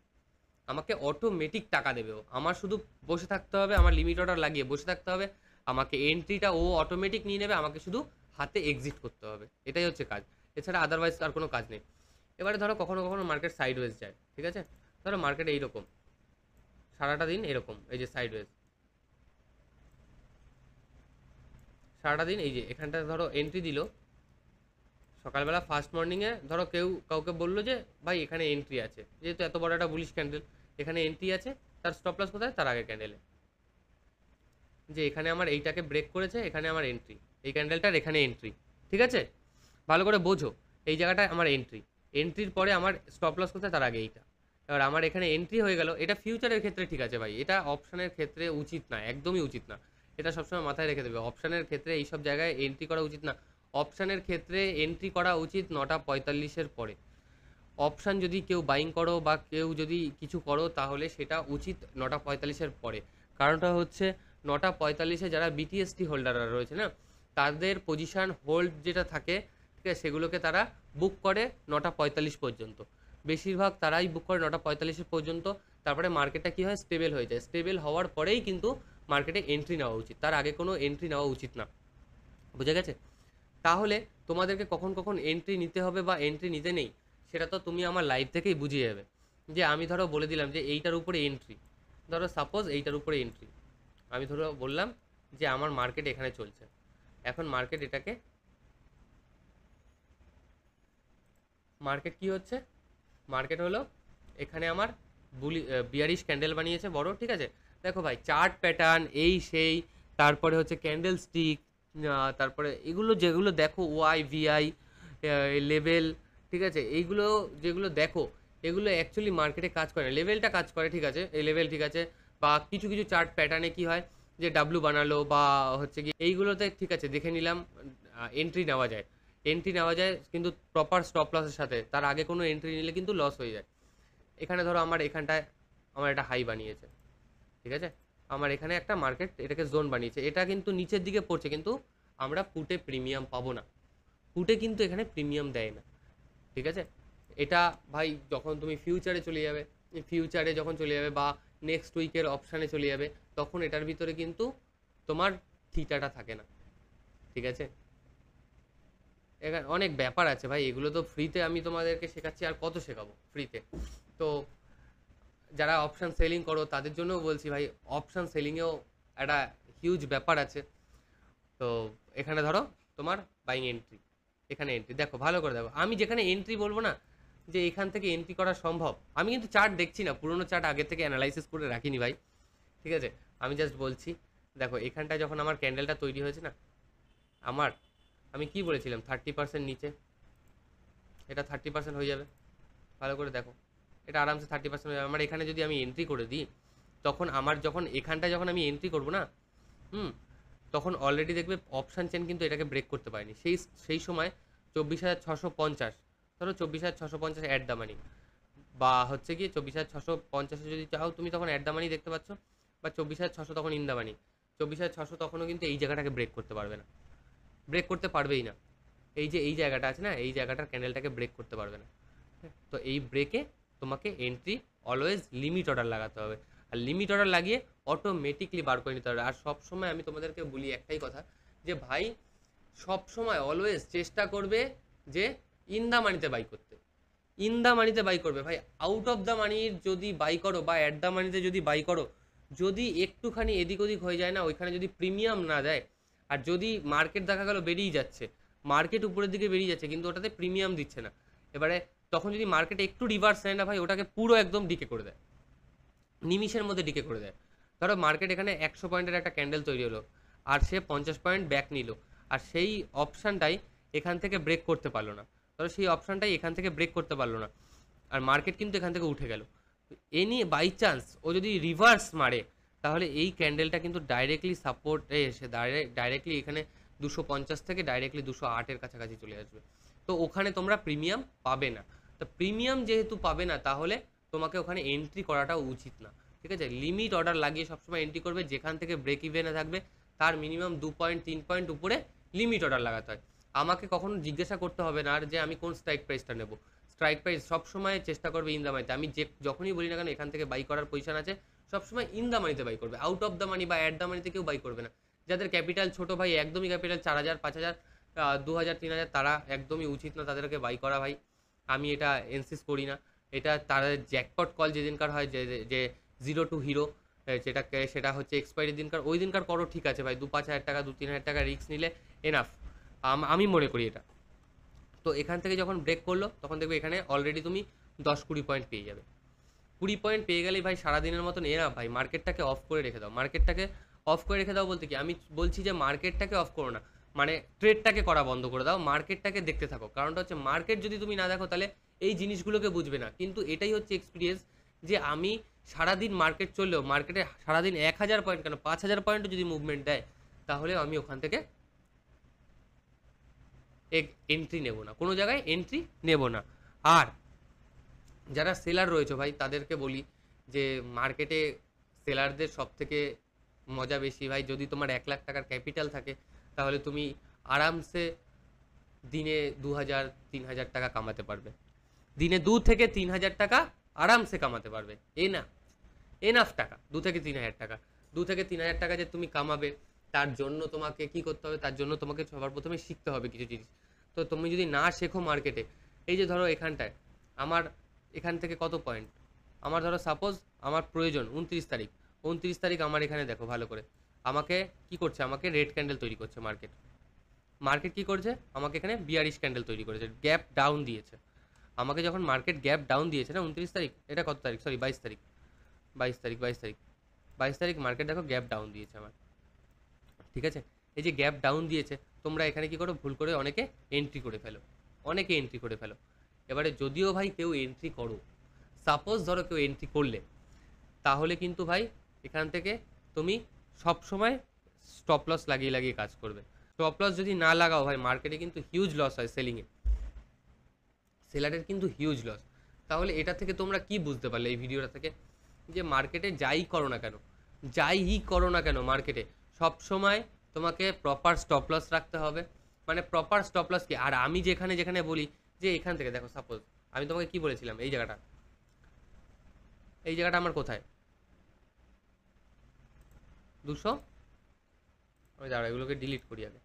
আমাকে অটোমেটিক টাকা দেবে ও। আমার শুধু বসে থাকতে হবে, আমার লিমিট অর্ডার লাগিয়ে বসে থাকতে হবে, আমাকে এন্ট্রিটা ও অটোমেটিক নিয়ে নেবে, আমাকে শুধু হাতে এক্সিট করতে হবে। এটাই হচ্ছে কাজ, এছাড়া আদারওয়াইজ আর কোনো কাজ নেই। এবারে ধরো কখনো কখনো মার্কেট সাইডওয়েজ যায়, ঠিক আছে, ধরো মার্কেট এইরকম সারাটা দিন এরকম, এই যে সাইডওয়েজ সারাটা দিন, এই যে এখানটা ধরো এন্ট্রি দিল সকালবেলা ফার্স্ট মর্নিংয়ে, ধরো কেউ কাউকে বললো যে ভাই এখানে এন্ট্রি আছে, যেহেতু এত বড় একটা বুলিশ ক্যান্ডেল, এখানে এন্ট্রি আছে, তার স্টপ লস কোথায়, তার আগের ক্যান্ডেলে, যে এখানে আমার এইটাকে ব্রেক করেছে, এখানে আমার এন্ট্রি, এই ক্যান্ডেলটার এখানে এন্ট্রি, ঠিক আছে, ভালো করে বোঝো, এই জায়গাটায় আমার এন্ট্রি, এন্ট্রির পরে আমার স্টপ লস কোথায়, তার আগে এইটা। এবার আমার এখানে এন্ট্রি হয়ে গেল, এটা ফিউচারের ক্ষেত্রে ঠিক আছে ভাই, এটা অপশনের ক্ষেত্রে উচিত না, একদমই উচিত না, এটা সবসময় মাথায় রেখে দেবে। অপশনের ক্ষেত্রে এইসব জায়গায় এন্ট্রি করা উচিত না। অপশানের ক্ষেত্রে এন্ট্রি করা উচিত 9:45-এর পরে। অপশান যদি কেউ বাইং করো বা কেউ যদি কিছু করো, তাহলে সেটা উচিত 9:45-এর পরে। কারণটা হচ্ছে 9:45-এ যারা বিটিএসটি হোল্ডাররা রয়েছে না, তাদের পজিশান হোল্ড যেটা থাকে, ঠিক আছে, সেগুলোকে তারা বুক করে 9:45 পর্যন্ত। বেশিরভাগ তারাই বুক করে 9:45 পর্যন্ত। তারপরে মার্কেটটা কী হয়, স্টেবল হয়ে যায়। স্টেবল হওয়ার পরেই কিন্তু মার্কেটে এন্ট্রি নেওয়া উচিত, তার আগে কোনো এন্ট্রি নেওয়া উচিত না। বুঝে গেছে? তাহলে তোমাদেরকে কখন কখন এন্ট্রি নিতে হবে বা এন্ট্রি নিতে নেই, সেটা তো তুমি আমার লাইভ থেকেই বুঝিয়ে যাবে। যে আমি ধরো বলে দিলাম যে এইটার উপরে এন্ট্রি, ধরো সাপোজ এইটার উপরে এন্ট্রি, আমি ধরো বললাম যে আমার মার্কেট এখানে চলছে, এখন মার্কেট এটাকে, মার্কেট কি হচ্ছে, মার্কেট হলো এখানে আমার বিয়ারিশ ক্যান্ডেল বানিয়েছে বড়, ঠিক আছে। দেখো ভাই চার্ট প্যাটার্ন এই সেই, তারপরে হচ্ছে ক্যান্ডেল স্টিক, তারপরে এগুলো যেগুলো দেখো ওয়াই ভিআই লেভেল, ঠিক আছে, এইগুলো যেগুলো দেখো, এগুলো অ্যাকচুয়ালি মার্কেটে কাজ করে না। লেভেলটা কাজ করে, ঠিক আছে, এই লেভেল ঠিক আছে, বা কিছু কিছু চার্ট প্যাটার্নে কি হয় যে ডাব্লু বানালো বা হচ্ছে কি, এইগুলোতে ঠিক আছে দেখে নিলাম এন্ট্রি নেওয়া যায়, এন্ট্রি নেওয়া যায় কিন্তু প্রপার স্টপ লসের সাথে। তার আগে কোনো এন্ট্রি নিলে কিন্তু লস হয়ে যায়। এখানে ধরো আমার এখানটায় আমার একটা হাই বানিয়েছে, ঠিক আছে, আমার এখানে একটা মার্কেট এটাকে জোন বানিয়েছে, এটা কিন্তু নিচের দিকে পড়ছে, কিন্তু আমরা পুটে প্রিমিয়াম পাবো না, পুটে কিন্তু এখানে প্রিমিয়াম দেয় না, ঠিক আছে। এটা ভাই যখন তুমি ফিউচারে চলে যাবে, ফিউচারে যখন চলে যাবে বা নেক্সট উইকের অপশানে চলে যাবে, তখন এটার ভিতরে কিন্তু তোমার থিটাটা থাকে না, ঠিক আছে। এখানে অনেক ব্যাপার আছে ভাই, এগুলো তো ফ্রিতে আমি তোমাদেরকে শেখাচ্ছি, আর কত শেখাবো ফ্রিতে। তো যারা অপশান সেলিং করো তাদের জন্যও বলছি ভাই, অপশান সেলিংয়েও একটা হিউজ ব্যাপার আছে। তো এখানে ধরো তোমার বাইং এন্ট্রি, এখানে এন্ট্রি দেখো, ভালো করে দেখো, আমি যেখানে এন্ট্রি বলবো না যে এখান থেকে এন্ট্রি করা সম্ভব, আমি কিন্তু চার্ট দেখছি না, পুরোনো চার্ট আগে থেকে অ্যানালাইসিস করে রাখিনি ভাই, ঠিক আছে, আমি জাস্ট বলছি। দেখো এখানটায় যখন আমার ক্যান্ডেলটা তৈরি হয়েছে না, আমার, আমি কি বলেছিলাম 30% নিচে, এটা 30% হয়ে যাবে, ভালো করে দেখো, এটা আরামসে 30% হয়ে যাবে। আমার এখানে যদি আমি এন্ট্রি করে দিই, তখন আমার যখন এখানটায় যখন আমি এন্ট্রি করবো না, হুম, তখন অলরেডি দেখবে অপশান চেন কিন্তু এটাকে ব্রেক করতে পারেনি, সেই সময় 24,650, ধরো 24,650 অ্যাট দ্য মানি, বা হচ্ছে কি 24,650 যদি চাও তুমি, তখন অ্যাট দ্য মানি দেখতে পাচ্ছ, বা 24,600 তখন ইন দ্য মানি। 24,600 তখনও কিন্তু এই জায়গাটাকে ব্রেক করতে পারবে না, ব্রেক করতে পারবেই না। এই যে এই জায়গাটা আছে না, এই জায়গাটার ক্যান্ডেলটাকে ব্রেক করতে পারবে না। তো এই ব্রেকে তোমাকে এন্ট্রি অলওয়েজ লিমিট অর্ডার লাগাতে হবে, আর লিমিট অর্ডার লাগিয়ে অটোমেটিকলি বার করে নিতে হবে। আর সবসময় আমি তোমাদেরকে বলি একটাই কথা, যে ভাই সবসময় অলওয়েজ চেষ্টা করবে যে ইন দ্য মানিতে বাই করতে, ইন দ্য মানিতে বাই করবে ভাই। আউট অফ দ্য মানির যদি বাই করো বা অ্যাট দ্য মানিতে যদি বাই করো, যদি একটুখানি এদিক ওদিক হয়ে যায় না, ওইখানে যদি প্রিমিয়াম না দেয়, আর যদি মার্কেট দেখা গেল বেরিয়ে যাচ্ছে, মার্কেট উপরের দিকে বেরিয়ে যাচ্ছে কিন্তু ওটাতে প্রিমিয়াম দিচ্ছে না, এবারে তখন যদি মার্কেট একটু রিভার্স নেয় না ভাই, ওটাকে পুরো একদম ডিকে করে দেয়, নিমিষের মধ্যে ডিকে করে দেয়। ধরো মার্কেট এখানে 100 পয়েন্টের একটা ক্যান্ডেল তৈরি হলো, আর সে 50 পয়েন্ট ব্যাক নিল, আর সেই অপশানটাই এখান থেকে ব্রেক করতে পারলো না, ধরো সেই অপশানটাই এখান থেকে ব্রেক করতে পারলো না, আর মার্কেট কিন্তু এখান থেকে উঠে গেল। এনি বাই চান্স ও যদি রিভার্স মারে, তাহলে এই ক্যান্ডেলটা কিন্তু ডাইরেক্টলি সাপোর্টে এসে ডাইরেক্টলি এখানে 250 থেকে ডাইরেক্টলি 208-এর কাছাকাছি চলে আসবে। তো ওখানে তোমরা প্রিমিয়াম পাবে না। তো প্রিমিয়াম যেহেতু পাবে না, তাহলে তোমাকে ওখানে এন্ট্রি করাটাও উচিত না। ঠিক আছে, লিমিট অর্ডার লাগিয়ে সবসময় এন্ট্রি করবে। যেখান থেকে ব্রেক ইভেনে থাকবে তার মিনিমাম 2 পয়েন্ট 3 পয়েন্ট উপরে লিমিট অর্ডার লাগাতে হয়। আমাকে কখনো জিজ্ঞাসা করতে হবে না আর যে আমি কোন স্ট্রাইক প্রাইসটা নেব। স্ট্রাইক প্রাইস সবসময় চেষ্টা করবে ইন দ্য মানিতে। আমি যখনই বলি না কেন এখান থেকে বাই করার পজিশন আছে, সবসময় ইন দ্য মানিতে বাই করবে। আউট অফ দ্য মানি বা অ্যাট দ্য মানিতে কেউ বাই করবে না। যাদের ক্যাপিটাল ছোট ভাই, একদমই ক্যাপিটাল 4000 5000 2000 3000, তারা একদমই উচিত না তাদেরকে বাই করা ভাই। আমি এটা ইনসিস্ট করি না। এটা তাদের জ্যাকপট কল যেদিনকার হয়, যে 0 টু হিরো, সেটা হচ্ছে এক্সপায়ারি দিনকার, ওই দিনকার করো, ঠিক আছে ভাই। 2-5 হাজার টাকা 2-3 হাজার টাকা রিস্ক নিলে এনাফ, আমি মনে করি এটা। তো এখান থেকে যখন ব্রেক করলো তখন দেখবে এখানে অলরেডি তুমি 10-20 পয়েন্ট পেয়ে যাবে। 20 পয়েন্ট পেয়ে গেলেই ভাই সারাদিনের মতন এনাফ ভাই। মার্কেটটাকে অফ করে রেখে দাও। মার্কেটটাকে অফ করে রেখে দাও বলতে কি, আমি বলছি যে মার্কেটটাকে অফ করো না, মানে ট্রেডটাকে করা বন্ধ করে দাও, মার্কেটটাকে দেখতে থাকো। কারণটা হচ্ছে মার্কেট যদি তুমি না দেখো তাহলে এই জিনিসগুলোকে বুঝবে না। কিন্তু এটাই হচ্ছে এক্সপিরিয়েন্স, যে আমি সারাদিন মার্কেট চললেও, মার্কেটে সারাদিন 1000 পয়েন্ট কেন 5000 পয়েন্টও যদি মুভমেন্ট দেয়, তাহলে আমি ওখান থেকে এন্ট্রি নেব না, কোনো জায়গায় এন্ট্রি নেব না। আর যারা সেলার রয়েছে ভাই, তাদেরকে বলি যে মার্কেটে সেলারদের সব থেকে মজা বেশি ভাই। যদি তোমার 1 লাখ টাকার ক্যাপিটাল থাকে, তাহলে তুমি আরামসে দিনে 2000-3000 টাকা কামাতে পারবে। দিনে 2 থেকে 3000 টাকা আরামসে কামাতে পারবে। এনাফ টাকা, 2 থেকে 3000 টাকা। 2 থেকে 3000 টাকা যে তুমি কামাবে, তার জন্য তোমাকে কি করতে হবে, তার জন্য তোমাকে সবার প্রথমে শিখতে হবে কিছু জিনিস। তো তুমি যদি না শেখো মার্কেটে, এই যে ধরো এখানটায় আমার এখান থেকে কত পয়েন্ট, আমার ধরো সাপোজ আমার প্রয়োজন 29 তারিখ, 29 তারিখ আমার এখানে দেখো ভালো করে, আমাকে কি করছে, আমাকে রেড ক্যান্ডেল তৈরি করছে মার্কেট। মার্কেট কি করছে, আমাকে এখানে বিয়ারিশ ক্যান্ডেল তৈরি করেছে, গ্যাপ ডাউন দিয়েছে। আমাকে যখন মার্কেট গ্যাপ ডাউন দিয়েছে না 29 তারিখ, এটা কত তারিখ, সরি 22 তারিখ, 22 তারিখ মার্কেট দেখো গ্যাপ ডাউন দিয়েছে আমার। ঠিক আছে, এই যে গ্যাপ ডাউন দিয়েছে, তোমরা এখানে কি করো, ভুল করে অনেকে এন্ট্রি করে ফেলো, অনেকে এন্ট্রি করে ফেলো। এবারে যদিও ভাই কেউ এন্ট্রি করো, সাপোজ ধরো কেউ এন্ট্রি করলে, তাহলে কিন্তু ভাই এখান থেকে তুমি সব সময় স্টপ লস লাগিয়ে লাগিয়ে কাজ করবে। স্টপ লস যদি না লাগাও ভাই, মার্কেটে কিন্তু হিউজ লস হয় সেলিংয়ে, সেলারের কিন্তু হিউজ লস। তাহলে এটা থেকে তোমরা কি বুঝতে পারলে এই ভিডিওটা থেকে, যে মার্কেটে যাই করো না কেন, মার্কেটে সব সময় তোমাকে প্রপার স্টপ লস রাখতে হবে। মানে প্রপার স্টপ লস কি, আর আমি যেখানে যেখানে বলি যে এখান থেকে দেখো, সাপোজ আমি তোমাকে কি বলেছিলাম, এই জায়গাটা আমার কোথায়, 200, আমি দাঁড়া এগুলোকে ডিলিট করি আগে,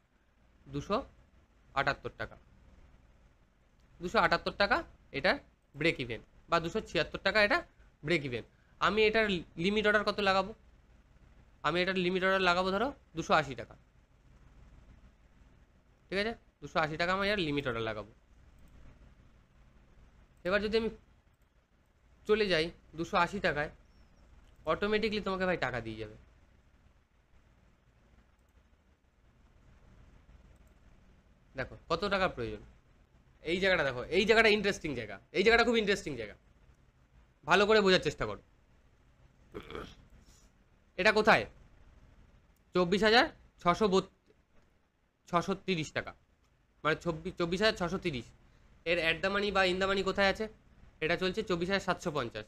278 টাকা, 278 টাকা এটা ব্রেক ইভেন, বা 276 টাকা এটা ব্রেক ইভেন। আমি এটার লিমিট অর্ডার কত লাগাবো, ধরো 280 টাকা। ঠিক আছে, 280 টাকা আমি এর লিমিট অর্ডার লাগাবো। এবার যদি আমি চলে যাই 280 টাকায়, অটোমেটিকলি তোমাকে ভাই টাকা দিয়ে যাবে। দেখো কত টাকা প্রয়োজন, এই জায়গাটা দেখো, এই জায়গাটা ইন্টারেস্টিং জায়গা, এই জায়গাটা খুব ইন্টারেস্টিং জায়গা, ভালো করে বোঝার চেষ্টা করো। এটা কোথায়, 24,630 টাকা, মানে 24,630। এর অ্যাট দ্য মানি বা ইন দ্য মানি কোথায় আছে, এটা চলছে 24,750।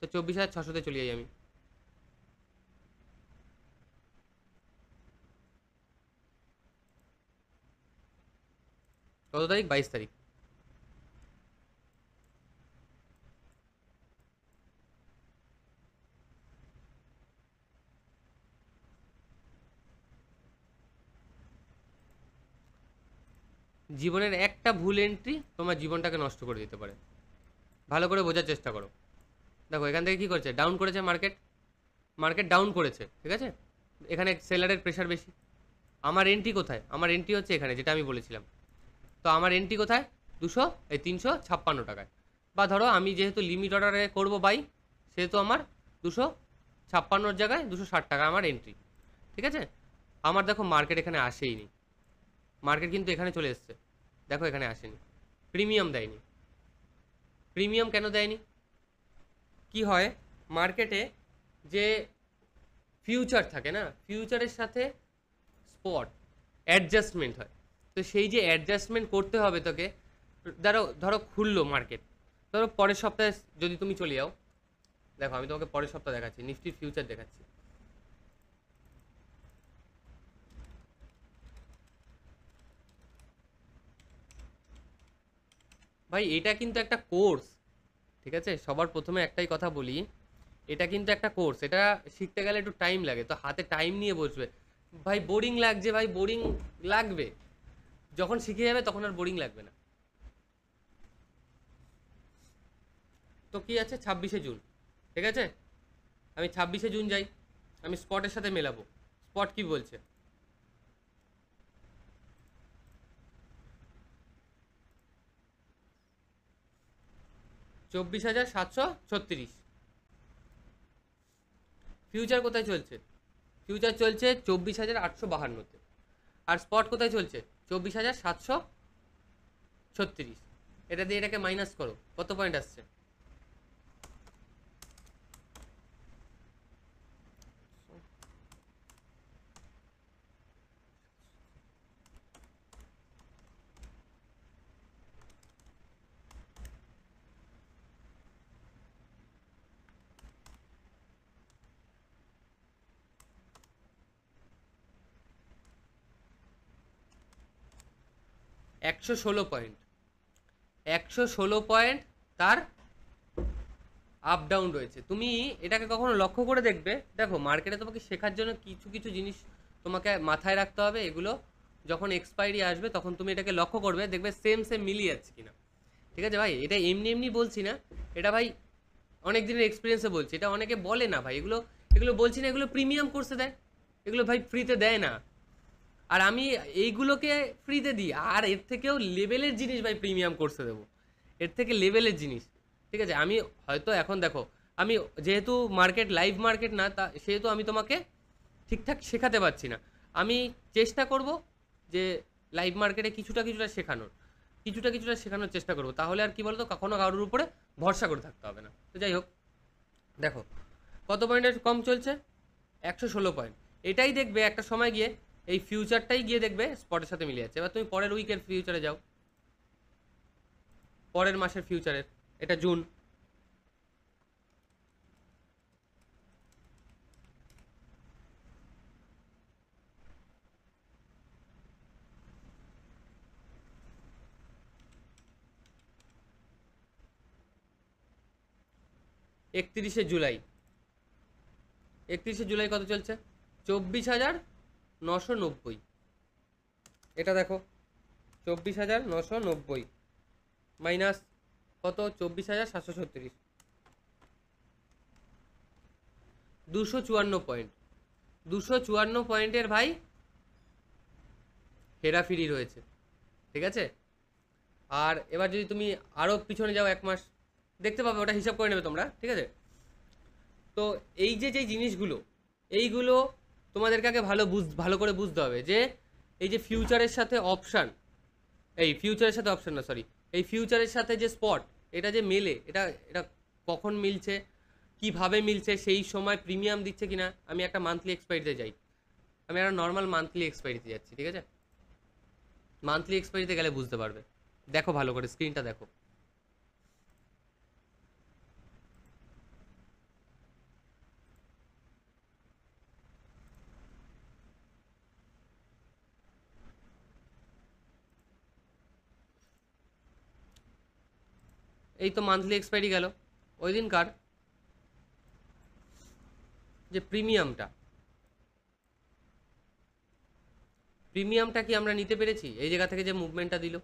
তো 24,600-তে চলে যাই আমি। কত তারিখ, 22 তারিখ। জীবনের একটা ভুল এন্ট্রি তোমার জীবনটাকে নষ্ট করে দিতে পারে, ভালো করে বোঝার চেষ্টা করো। দেখো এখান থেকে কি করেছে, ডাউন করেছে মার্কেট ডাউন করেছে, ঠিক আছে। এখানে সেলারের প্রেশার বেশি। আমার এন্ট্রি কোথায়, আমার এন্ট্রি হচ্ছে এখানে, যেটা আমি বলেছিলাম। তো আমার এন্ট্রি কোথায়, 356 টাকায়। বা ধরো আমি যেহেতু লিমিট অর্ডারে করবো বাই, সেহেতু আমার 256-র জায়গায় 260 টাকা আমার এন্ট্রি। ঠিক আছে, আমার দেখো মার্কেট এখানে আসেই নি, মার্কেট কিন্তু এখানে চলে এসছে, দেখো এখানে আসেনি, প্রিমিয়াম দেয়নি। প্রিমিয়াম কেন দেয়নি, কি হয় মার্কেটে, যে ফিউচার থাকে না, ফিউচারের সাথে স্পট অ্যাডজাস্টমেন্ট হয়। তো সেই যে অ্যাডজাস্টমেন্ট করতে হবে তোকে, ধরো খুললো মার্কেট, ধরো পরের সপ্তাহে যদি তুমি চলে যাও, দেখো আমি তোমাকে পরের সপ্তাহ দেখাচ্ছি, নিফটির ফিউচার দেখাচ্ছি। ভাই এটা কিন্তু একটা কোর্স, ঠিক আছে? সবার প্রথমে একটাই কথা বলি, এটা কিন্তু একটা কোর্স, এটা শিখতে গেলে একটু টাইম লাগে, তো হাতে টাইম নিয়ে বসবে। ভাই বোরিং লাগছে, ভাই বোরিং লাগবে, যখন শিখে যাবে তখন আর বোরিং লাগবে না। তো কি আছে 26শে জুন, ঠিক আছে? আমি 26শে জুন যাই, আমি স্পটের সাথে মেলাবো। স্পট কি বলছে? 24,736। ফিউচার কোথায় চলছে? ফিউচার চলছে 24,852-তে। আর স্পট কোথায় চলছে? 24,736। এটা দিয়ে এটাকে মাইনাস করো, কত পয়েন্ট আসছে? 116 পয়েন্ট। 116 পয়েন্ট তার আপ ডাউন রয়েছে। তুমি এটাকে কখনো লক্ষ্য করে দেখবে, দেখো মার্কেটে তোমাকে শেখার জন্য কিছু কিছু জিনিস তোমাকে মাথায় রাখতে হবে, এগুলো যখন এক্সপায়ারি আসবে তখন তুমি এটাকে লক্ষ্য করবে, দেখবে সেম সেম মিলিয়ে যাচ্ছে কিনা। ঠিক আছে ভাই, এটা এমনি এমনি বলছি না, এটা ভাই অনেক দিনের এক্সপিরিয়েন্সে বলছি। এটা অনেকে বলে না ভাই, এগুলো এগুলো বলছি না, এগুলো প্রিমিয়াম কোর্সে দেয়, এগুলো ভাই ফ্রিতে দেয় না। আর আমি এইগুলোকে ফ্রিতে দিই, আর এর থেকেও লেভেলের জিনিস ভাই প্রিমিয়াম কোর্সে দেবো, এর থেকে লেভেলের জিনিস। ঠিক আছে, আমি হয়তো এখন দেখো, আমি যেহেতু মার্কেট লাইভ মার্কেট না, তা সেহেতু আমি তোমাকে ঠিকঠাক শেখাতে পারছি না। আমি চেষ্টা করব যে লাইভ মার্কেটে কিছুটা কিছুটা শেখানোর, কিছুটা কিছুটা শেখানোর চেষ্টা করবো, তাহলে আর কি বলতো কখনো কারোর উপরে ভরসা করে থাকতে হবে না। তো যাই হোক, দেখো কত পয়েন্টের কম চলছে, 116 পয়েন্ট। এটাই দেখবে একটা সময় গিয়ে, এই ফিউচারটাই গিয়ে দেখবে স্পটের সাথে মিলে যাচ্ছে। এবার তুমি পরের উইকের ফিউচারে যাও, পরের মাসের ফিউচারের, এটা জুন। 31শে জুলাই, 31শে জুলাই কত চলছে? 24,990। এটা দেখো, 24,990 মাইনাস কত? 24,736, 254 পয়েন্ট। 254 পয়েন্টের ভাই হেরাফেরি রয়েছে, ঠিক আছে? আর এবার যদি তুমি আরও পিছনে যাও এক মাস, দেখতে পাবে, ওটা হিসাব করে নেবে তোমরা, ঠিক আছে? তো এই যে যে জিনিসগুলো, এইগুলো তোমাদেরকে আগে ভালো করে বুঝতে হবে যে এই যে ফিউচারের সাথে অপশান, এই ফিউচারের সাথে অপশান না, সরি, এই ফিউচারের সাথে যে স্পট, এটা যে মেলে, এটা এটা কখন মিলছে, কিভাবে মিলছে, সেই সময় প্রিমিয়াম দিচ্ছে কিনা। আমি একটা মান্থলি এক্সপায়ারিতে যাই, আমি একটা নর্মাল মান্থলি এক্সপায়ারিতে যাচ্ছি, ঠিক আছে? মান্থলি এক্সপায়ারিতে গেলে বুঝতে পারবে, দেখো ভালো করে স্ক্রিনটা দেখো। এই তো মান্থলি এক্সপায়ারি গেল, ওই দিনকার যে প্রিমিয়ামটা কি আমরা নিতে পেরেছি? এই জায়গা থেকে যে মুভমেন্টটা দিল,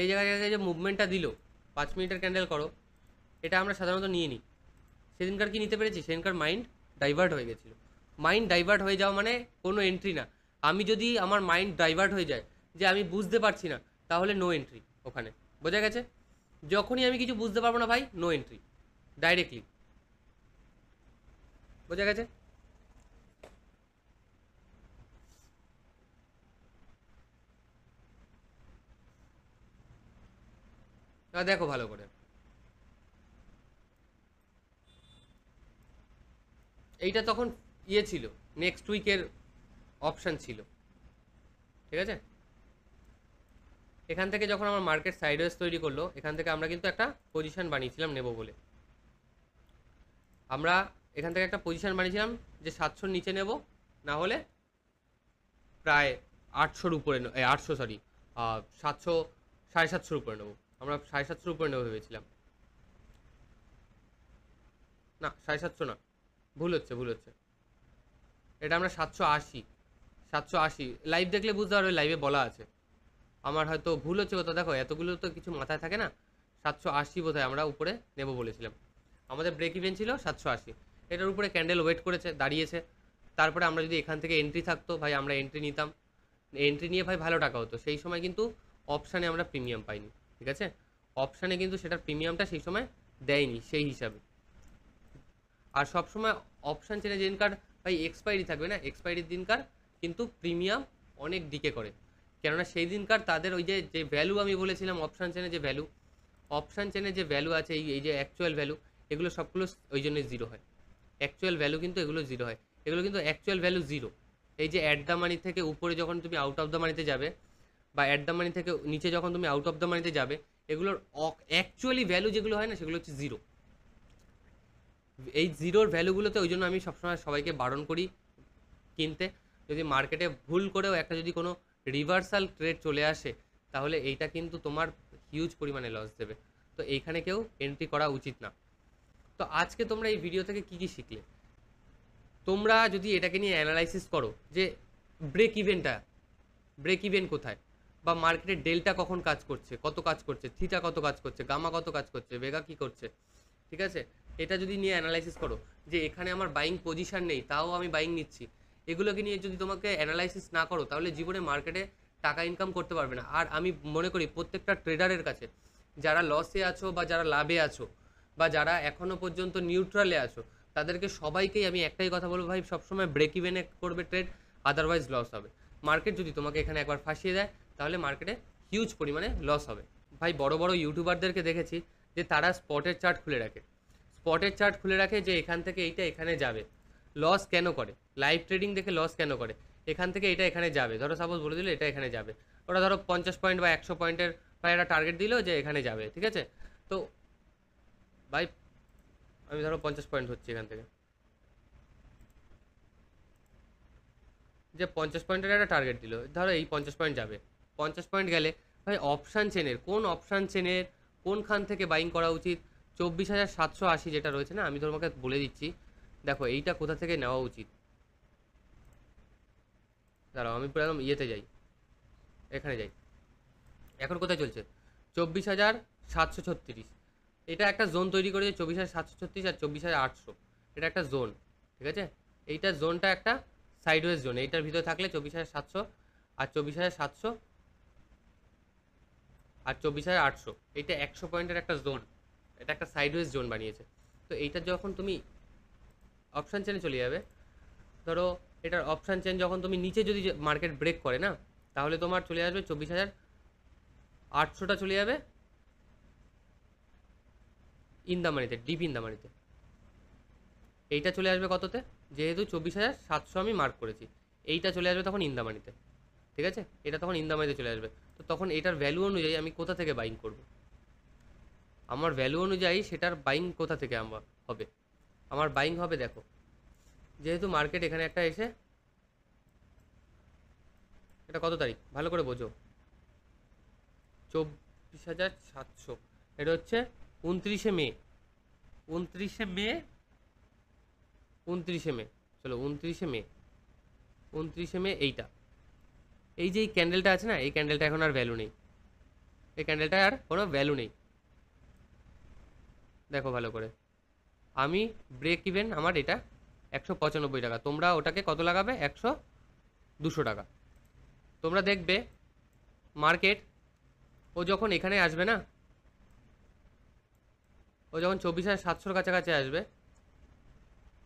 এই জায়গা থেকে যে মুভমেন্টটা দিল, 5 মিনিটের ক্যান্ডেল করো, এটা আমরা সাধারণত নিয়ে নিই। সেদিনকার কি নিতে পেরেছি? সেদিনকার মাইন্ড ডাইভার্ট হয়ে গেছিলো। মাইন্ড ডাইভার্ট হয়ে যাওয়া মানে কোনো এন্ট্রি না। আমি যদি আমার মাইন্ড ডাইভার্ট হয়ে যায় যে আমি বুঝতে পারছি না, তাহলে নো এন্ট্রি ওখানে, বোঝা গেছে? যখনই আমি কিছু বুঝতে পারবো না ভাই, নো এন্ট্রি ডাইরেক্টলি, বোঝা গেছে? দেখো ভালো করে, এইটা তখন ইয়ে ছিল, নেক্সট উইকের অপশান ছিল, ঠিক আছে। এখান থেকে যখন আমার মার্কেট সাইডওয়েজ তৈরি করলো, এখান থেকে আমরা কিন্তু একটা পজিশন বানিয়েছিলাম নেব বলে। আমরা এখান থেকে একটা পজিশন বানিয়েছিলাম যে 700 নিচে নেব, না হলে প্রায় 800-র উপরে, 800 সরি 700, 750-র উপরে নেবো। আমরা 750-র উপরে নেবো ভেবেছিলাম, না 750 না, ভুল হচ্ছে, এটা আমরা 780 লাইভ দেখলে বুঝতে পারবে, লাইভে বলা আছে। আমার হয়তো ভুল হচ্ছে কোথাও, দেখো এতগুলো তো কিছু মাথায় থাকে না। 780 বোধহয় আমরা উপরে নেব বলেছিলাম। আমাদের ব্রেক ইভেন ছিল 780, এটার উপরে ক্যান্ডেল ওয়েট করেছে, দাঁড়িয়েছে। তারপরে আমরা যদি এখান থেকে এন্ট্রি থাকতো ভাই, আমরা এন্ট্রি নিতাম, এন্ট্রি নিয়ে ভাই ভালো টাকা হতো। সেই সময় কিন্তু অপশানে আমরা প্রিমিয়াম পাইনি, ঠিক আছে। অপশানে কিন্তু সেটার প্রিমিয়ামটা সেই সময় দেয়নি সেই হিসাবে। আর সবসময় অপশান চেনে যেদিনকার ভাই এক্সপায়ারি থাকবে না, এক্সপায়ারির দিনকার কিন্তু প্রিমিয়াম অনেক ডিকে করে। কেননা সেই দিনকার তাদের ওই যে ভ্যালু আমি বলেছিলাম, অপশান চেনে যে ভ্যালু, অপশান চেনে যে ভ্যালু আছে, এই যে অ্যাকচুয়াল ভ্যালু, এগুলো সবগুলো ওই জন্য জিরো হয়। অ্যাকচুয়াল ভ্যালু কিন্তু এগুলো জিরো হয়, এগুলো কিন্তু অ্যাকচুয়াল ভ্যালু জিরো। এই যে অ্যাট দ্য মানি থেকে উপরে যখন তুমি আউট অফ দ্য মানিতে যাবে, বা অ্যাট দ্য মানি থেকে নিচে যখন তুমি আউট অফ দ্য মানিতে যাবে, এগুলোর অ্যাকচুয়ালি ভ্যালু যেগুলো হয় না, সেগুলো হচ্ছে জিরো। এই জিরোর ভ্যালুগুলোতে ওই জন্য আমি সবসময় সবাইকে বারণ করি কিনতে। যদি মার্কেটে ভুল করেও একটা যদি কোনো রিভার্সাল ট্রেড চলে আসে, তাহলে এইটা কিন্তু তোমার হিউজ পরিমাণে লস দেবে। তো এইখানে কেউ এন্ট্রি করা উচিত না। তো আজকে তোমরা এই ভিডিও থেকে কী কী শিখলে? তোমরা যদি এটাকে নিয়ে অ্যানালাইসিস করো যে ব্রেক ইভেন কোথায়, বা মার্কেটের ডেল্টা কখন কাজ করছে, কত কাজ করছে, থিটা কত কাজ করছে, গামা কত কাজ করছে, ভেগা কী করছে, ঠিক আছে, এটা যদি নিয়ে অ্যানালাইসিস করো যে এখানে আমার বাইং পজিশন নেই তাও আমি বাইং নিচ্ছি, এগুলোকে নিয়ে যদি তোমাকে অ্যানালাইসিস না করো, তাহলে জীবনে মার্কেটে টাকা ইনকাম করতে পারবে না। আর আমি মনে করি প্রত্যেকটা ট্রেডারের কাছে, যারা লসে আছো বা যারা লাভে আছো বা যারা এখনও পর্যন্ত নিউট্রালে আছো, তাদেরকে সবাইকেই আমি একটাই কথা বলবো, ভাই সবসময় ব্রেক ইভেনে করবে ট্রেড, আদারওয়াইজ লস হবে। মার্কেট যদি তোমাকে এখানে একবার ফাঁসিয়ে দেয়, তাহলে মার্কেটে হিউজ পরিমাণে লস হবে। ভাই বড় বড় ইউটিউবারদেরকে দেখেছি যে তারা স্পটের চার্ট খুলে রাখে, যে এখান থেকে এইটা এখানে যাবে। লস কেন করে? লাইভ ট্রেডিং দেখে লস কেন করে? এখান থেকে এটা এখানে যাবে, ধরো সাপোজ বলে দিল এটা এখানে যাবে, ওরা ধরো 50 পয়েন্ট বা 100 পয়েন্টের বা একটা টার্গেট দিল যে এখানে যাবে, ঠিক আছে। তো ভাই আমি ধরো 50 পয়েন্ট হচ্ছে এখান থেকে, যে 50 পয়েন্টের একটা টার্গেট দিল, ধরো এই 50 পয়েন্ট যাবে, 50 পয়েন্ট গেলে ভাই অপশান চেনের কোনখান থেকে বাইং করা উচিত? 24,780 যেটা রয়েছে না, আমি তোমাকে বলে দিচ্ছি, দেখো এইটা কোথা থেকে নেওয়া উচিত। দাঁড়াও আমি পুরো একদম ইয়েতে যাই, এখানে যাই, এখন কোথায় চলছে? 24,736। এটা একটা জোন তৈরি করেছে, 24,736 আর 24,800, এটা একটা জোন, ঠিক আছে। এইটা জোনটা একটা সাইডওয়েজ জোন, এইটার ভিতরে থাকলে 24,700 আর 24,700 আর 24,800, এইটা 100 পয়েন্টের একটা জোন, এটা একটা সাইডওয়েজ জোন বানিয়েছে। তো এইটা যখন তুমি অপশান চেনে চলে যাবে, ধরো এটার অপশান চেন যখন তুমি নিচে যদি মার্কেট ব্রেক করে না, তাহলে তোমার চলে আসবে 24,800টা চলে যাবে ইন দ্য মানিতে, ডিপ ইন দ্য মানিতে। এইটা চলে আসবে কততে? যেহেতু 24,700 আমি মার্ক করেছি, এইটা চলে আসবে তখন ইন দ্য মানিতে, ঠিক আছে। এটা তখন ইন দ্য মানিতে চলে আসবে। তো তখন এটার ভ্যালু অনুযায়ী আমি কোথা থেকে বাইং করব? আমার ভ্যালু অনুযায়ী সেটার বাইং কোথা থেকে আমার হবে? আমার বাইং হবে, দেখো যেহেতু মার্কেট এখানে একটা এসে, এটা কত তারিখ ভালো করে বোঝো, 24,700, এটা হচ্ছে 29শে মে, 29শে মে, 29শে মে, চলো 29শে মে, 29শে মে। এইটা এই যে এই ক্যান্ডেলটা আছে না, এই ক্যান্ডেলটা এখন আর ভ্যালু নেই, এই ক্যান্ডেলটা আর কোনো ভ্যালু নেই। দেখো ভালো করে, আমি ব্রেক ইভেন আমার এটা 195 টাকা, তোমরা ওটাকে কত লাগাবে? 200 টাকা। তোমরা দেখবে মার্কেট ও যখন এখানে আসবে না, ও যখন 24,700 কাছাকাছি আসবে,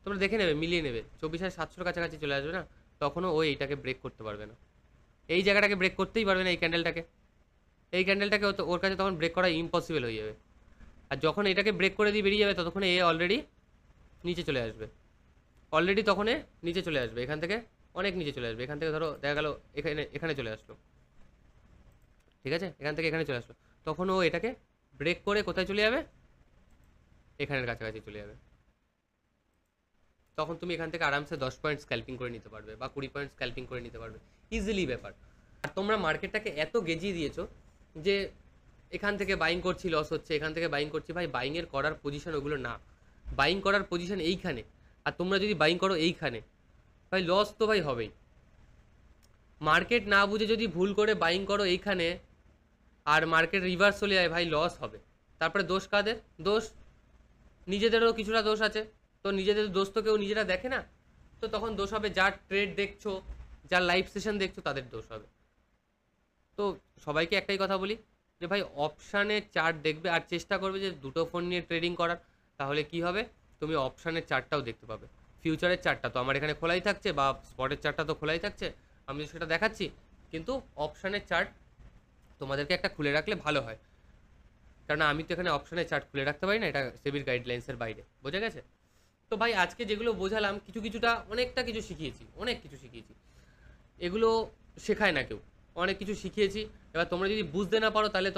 তোমরা দেখে নেবে, মিলিয়ে নেবে, 24,700 কাছাকাছি চলে আসবে না, তখনও ও এইটাকে ব্রেক করতে পারবে না, এই জায়গাটাকে ব্রেক করতেই পারবে না, এই ক্যান্ডেলটাকে ওর কাছে তখন ব্রেক করা ইম্পসিবল হয়ে যাবে। আর যখন এটাকে ব্রেক করে দিয়ে বেরিয়ে যাবে, ততক্ষণে এ অলরেডি নিচে চলে আসবে। অলরেডি তখন এ নিচে চলে আসবে, এখান থেকে অনেক নিচে চলে আসবে। এখান থেকে ধরো দেখা গেল এখানে এখানে চলে আসলো, ঠিক আছে, এখান থেকে এখানে চলে আসলো, তখন ও এটাকে ব্রেক করে কোথায় চলে যাবে, এখানের কাছাকাছি চলে যাবে। তখন তুমি এখান থেকে আরামসে 10 পয়েন্ট স্ক্যাল্পিং করে নিতে পারবে বা 20 পয়েন্ট স্ক্যাল্পিং করে নিতে পারবে, ইজিলি ব্যাপার। আর তোমরা মার্কেটটাকে এত গেজিয়ে দিয়েছো যে এখান থেকে বাইং করছি লস হচ্ছে, এখান থেকে বাইং করছি, ভাই বাইংয়ের করার পজিশন ওগুলো না, বাইং করার পজিশন এইখানে। আর তোমরা যদি বাইং করো এইখানে, ভাই লস তো ভাই হবেই। মার্কেট না বুঝে যদি ভুল করে বাইং করো এইখানে আর মার্কেট রিভার্স চলে যায়, ভাই লস হবে। তারপরে দোষ কাদের? দোষ নিজেদেরও কিছুটা দোষ আছে। তো নিজেদের দোষ তো কেউ নিজেরা দেখে না, তো তখন দোষ হবে যার ট্রেড দেখছো, যার লাইভ সেশন দেখছো তাদের দোষ হবে। তো সবাইকে একটাই কথা বলি যে ভাই অপশানের চার্ট দেখবে আর চেষ্টা করবে যে দুটো ফোন নিয়ে ট্রেডিং করার, তাহলে কি হবে, তুমি অপশানের চার্টটাও দেখতে পাবে। ফিউচারের চার্টটা তো আমার এখানে খোলাই থাকছে বা স্পটের চার্টটা তো খোলাই থাকছে, আমি সেটা দেখাচ্ছি, কিন্তু অপশানের চার্ট তোমাদেরকে একটা খুলে রাখলে ভালো হয়, কারণ আমি তো এখানে অপশানের চার্ট খুলে রাখতে পারি না, এটা সেবির গাইডলাইন্সের বাইরে, বোঝা গেছে? তো ভাই আজকে যেগুলো বোঝালাম কিছুটা অনেকটা কিছু শিখিয়েছি, অনেক কিছু শিখিয়েছি, এগুলো শেখায় না কেউ, অনেক কিছু শিখিয়েছি। এবার তোমরা যদি বুঝতে না পারো তাহলে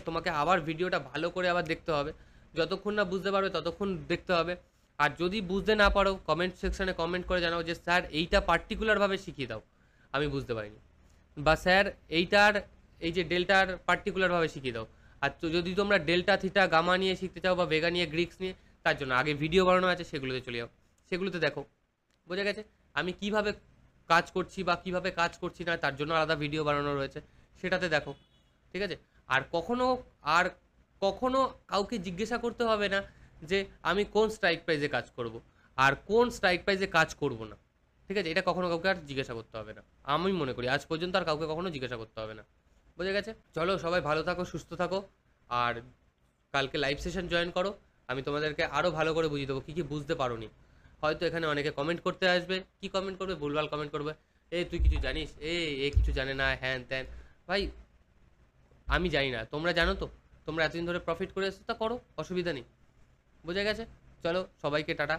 তোমাকে আবার ভিডিওটা ভালো করে আবার দেখতে হবে, যতক্ষণ না বুঝতে পারবে ততক্ষণ দেখতে হবে। আর যদি বুঝতে না পারো কমেন্ট সেকশনে কমেন্ট করে জানাও যে স্যার এইটা পার্টিকুলারভাবে শিখিয়ে দাও, আমি বুঝতে পারিনি, বা স্যার এইটার এই যে ডেল্টার পার্টিকুলারভাবে শিখিয়ে দাও। আর তো যদি তোমরা ডেল্টা থিটা গামা নিয়ে শিখতে চাও বা ভেগা নিয়ে গ্রিক্স নিয়ে, তার জন্য আগে ভিডিও বানানো আছে, সেগুলোতে চলে যাও, সেগুলোতে দেখো, বোঝা গেছে? আমি কিভাবে কাজ করছি বা কিভাবে কাজ করছি না তার জন্য আলাদা ভিডিও বানানো রয়েছে, সেটাতে দেখো, ঠিক আছে? আর আর কখনো কাউকে জিজ্ঞাসা করতে হবে না যে আমি কোন স্ট্রাইক প্রাইজে কাজ করব আর কোন স্ট্রাইক প্রাইজে কাজ করব না, ঠিক আছে? এটা কখনো কাউকে আর জিজ্ঞাসা করতে হবে না, আমি মনে করি আজ পর্যন্ত আর কাউকে কখনো জিজ্ঞাসা করতে হবে না, বোঝা গেছে? চলো সবাই ভালো থাকো, সুস্থ থাকো, আর কালকে লাইভ সেশন জয়েন করো, আমি তোমাদেরকে আরও ভালো করে বুঝিয়ে দেবো কী কী বুঝতে পারোনি। হয়তো এখানে অনেকে কমেন্ট করতে আসবে, কি কমেন্ট করবে, ভুলভাল কমেন্ট করবে, এ তুই কিছু জানিস, এ কিছু জানে না, হ্যান ত্যান। ভাই আমি জানি না, তোমরা জানো তো, তোমরা এতদিন ধরে প্রফিট করে এসছো, তা করো, অসুবিধা নেই, বোঝা গেছে? চলো সবাইকে টাটা।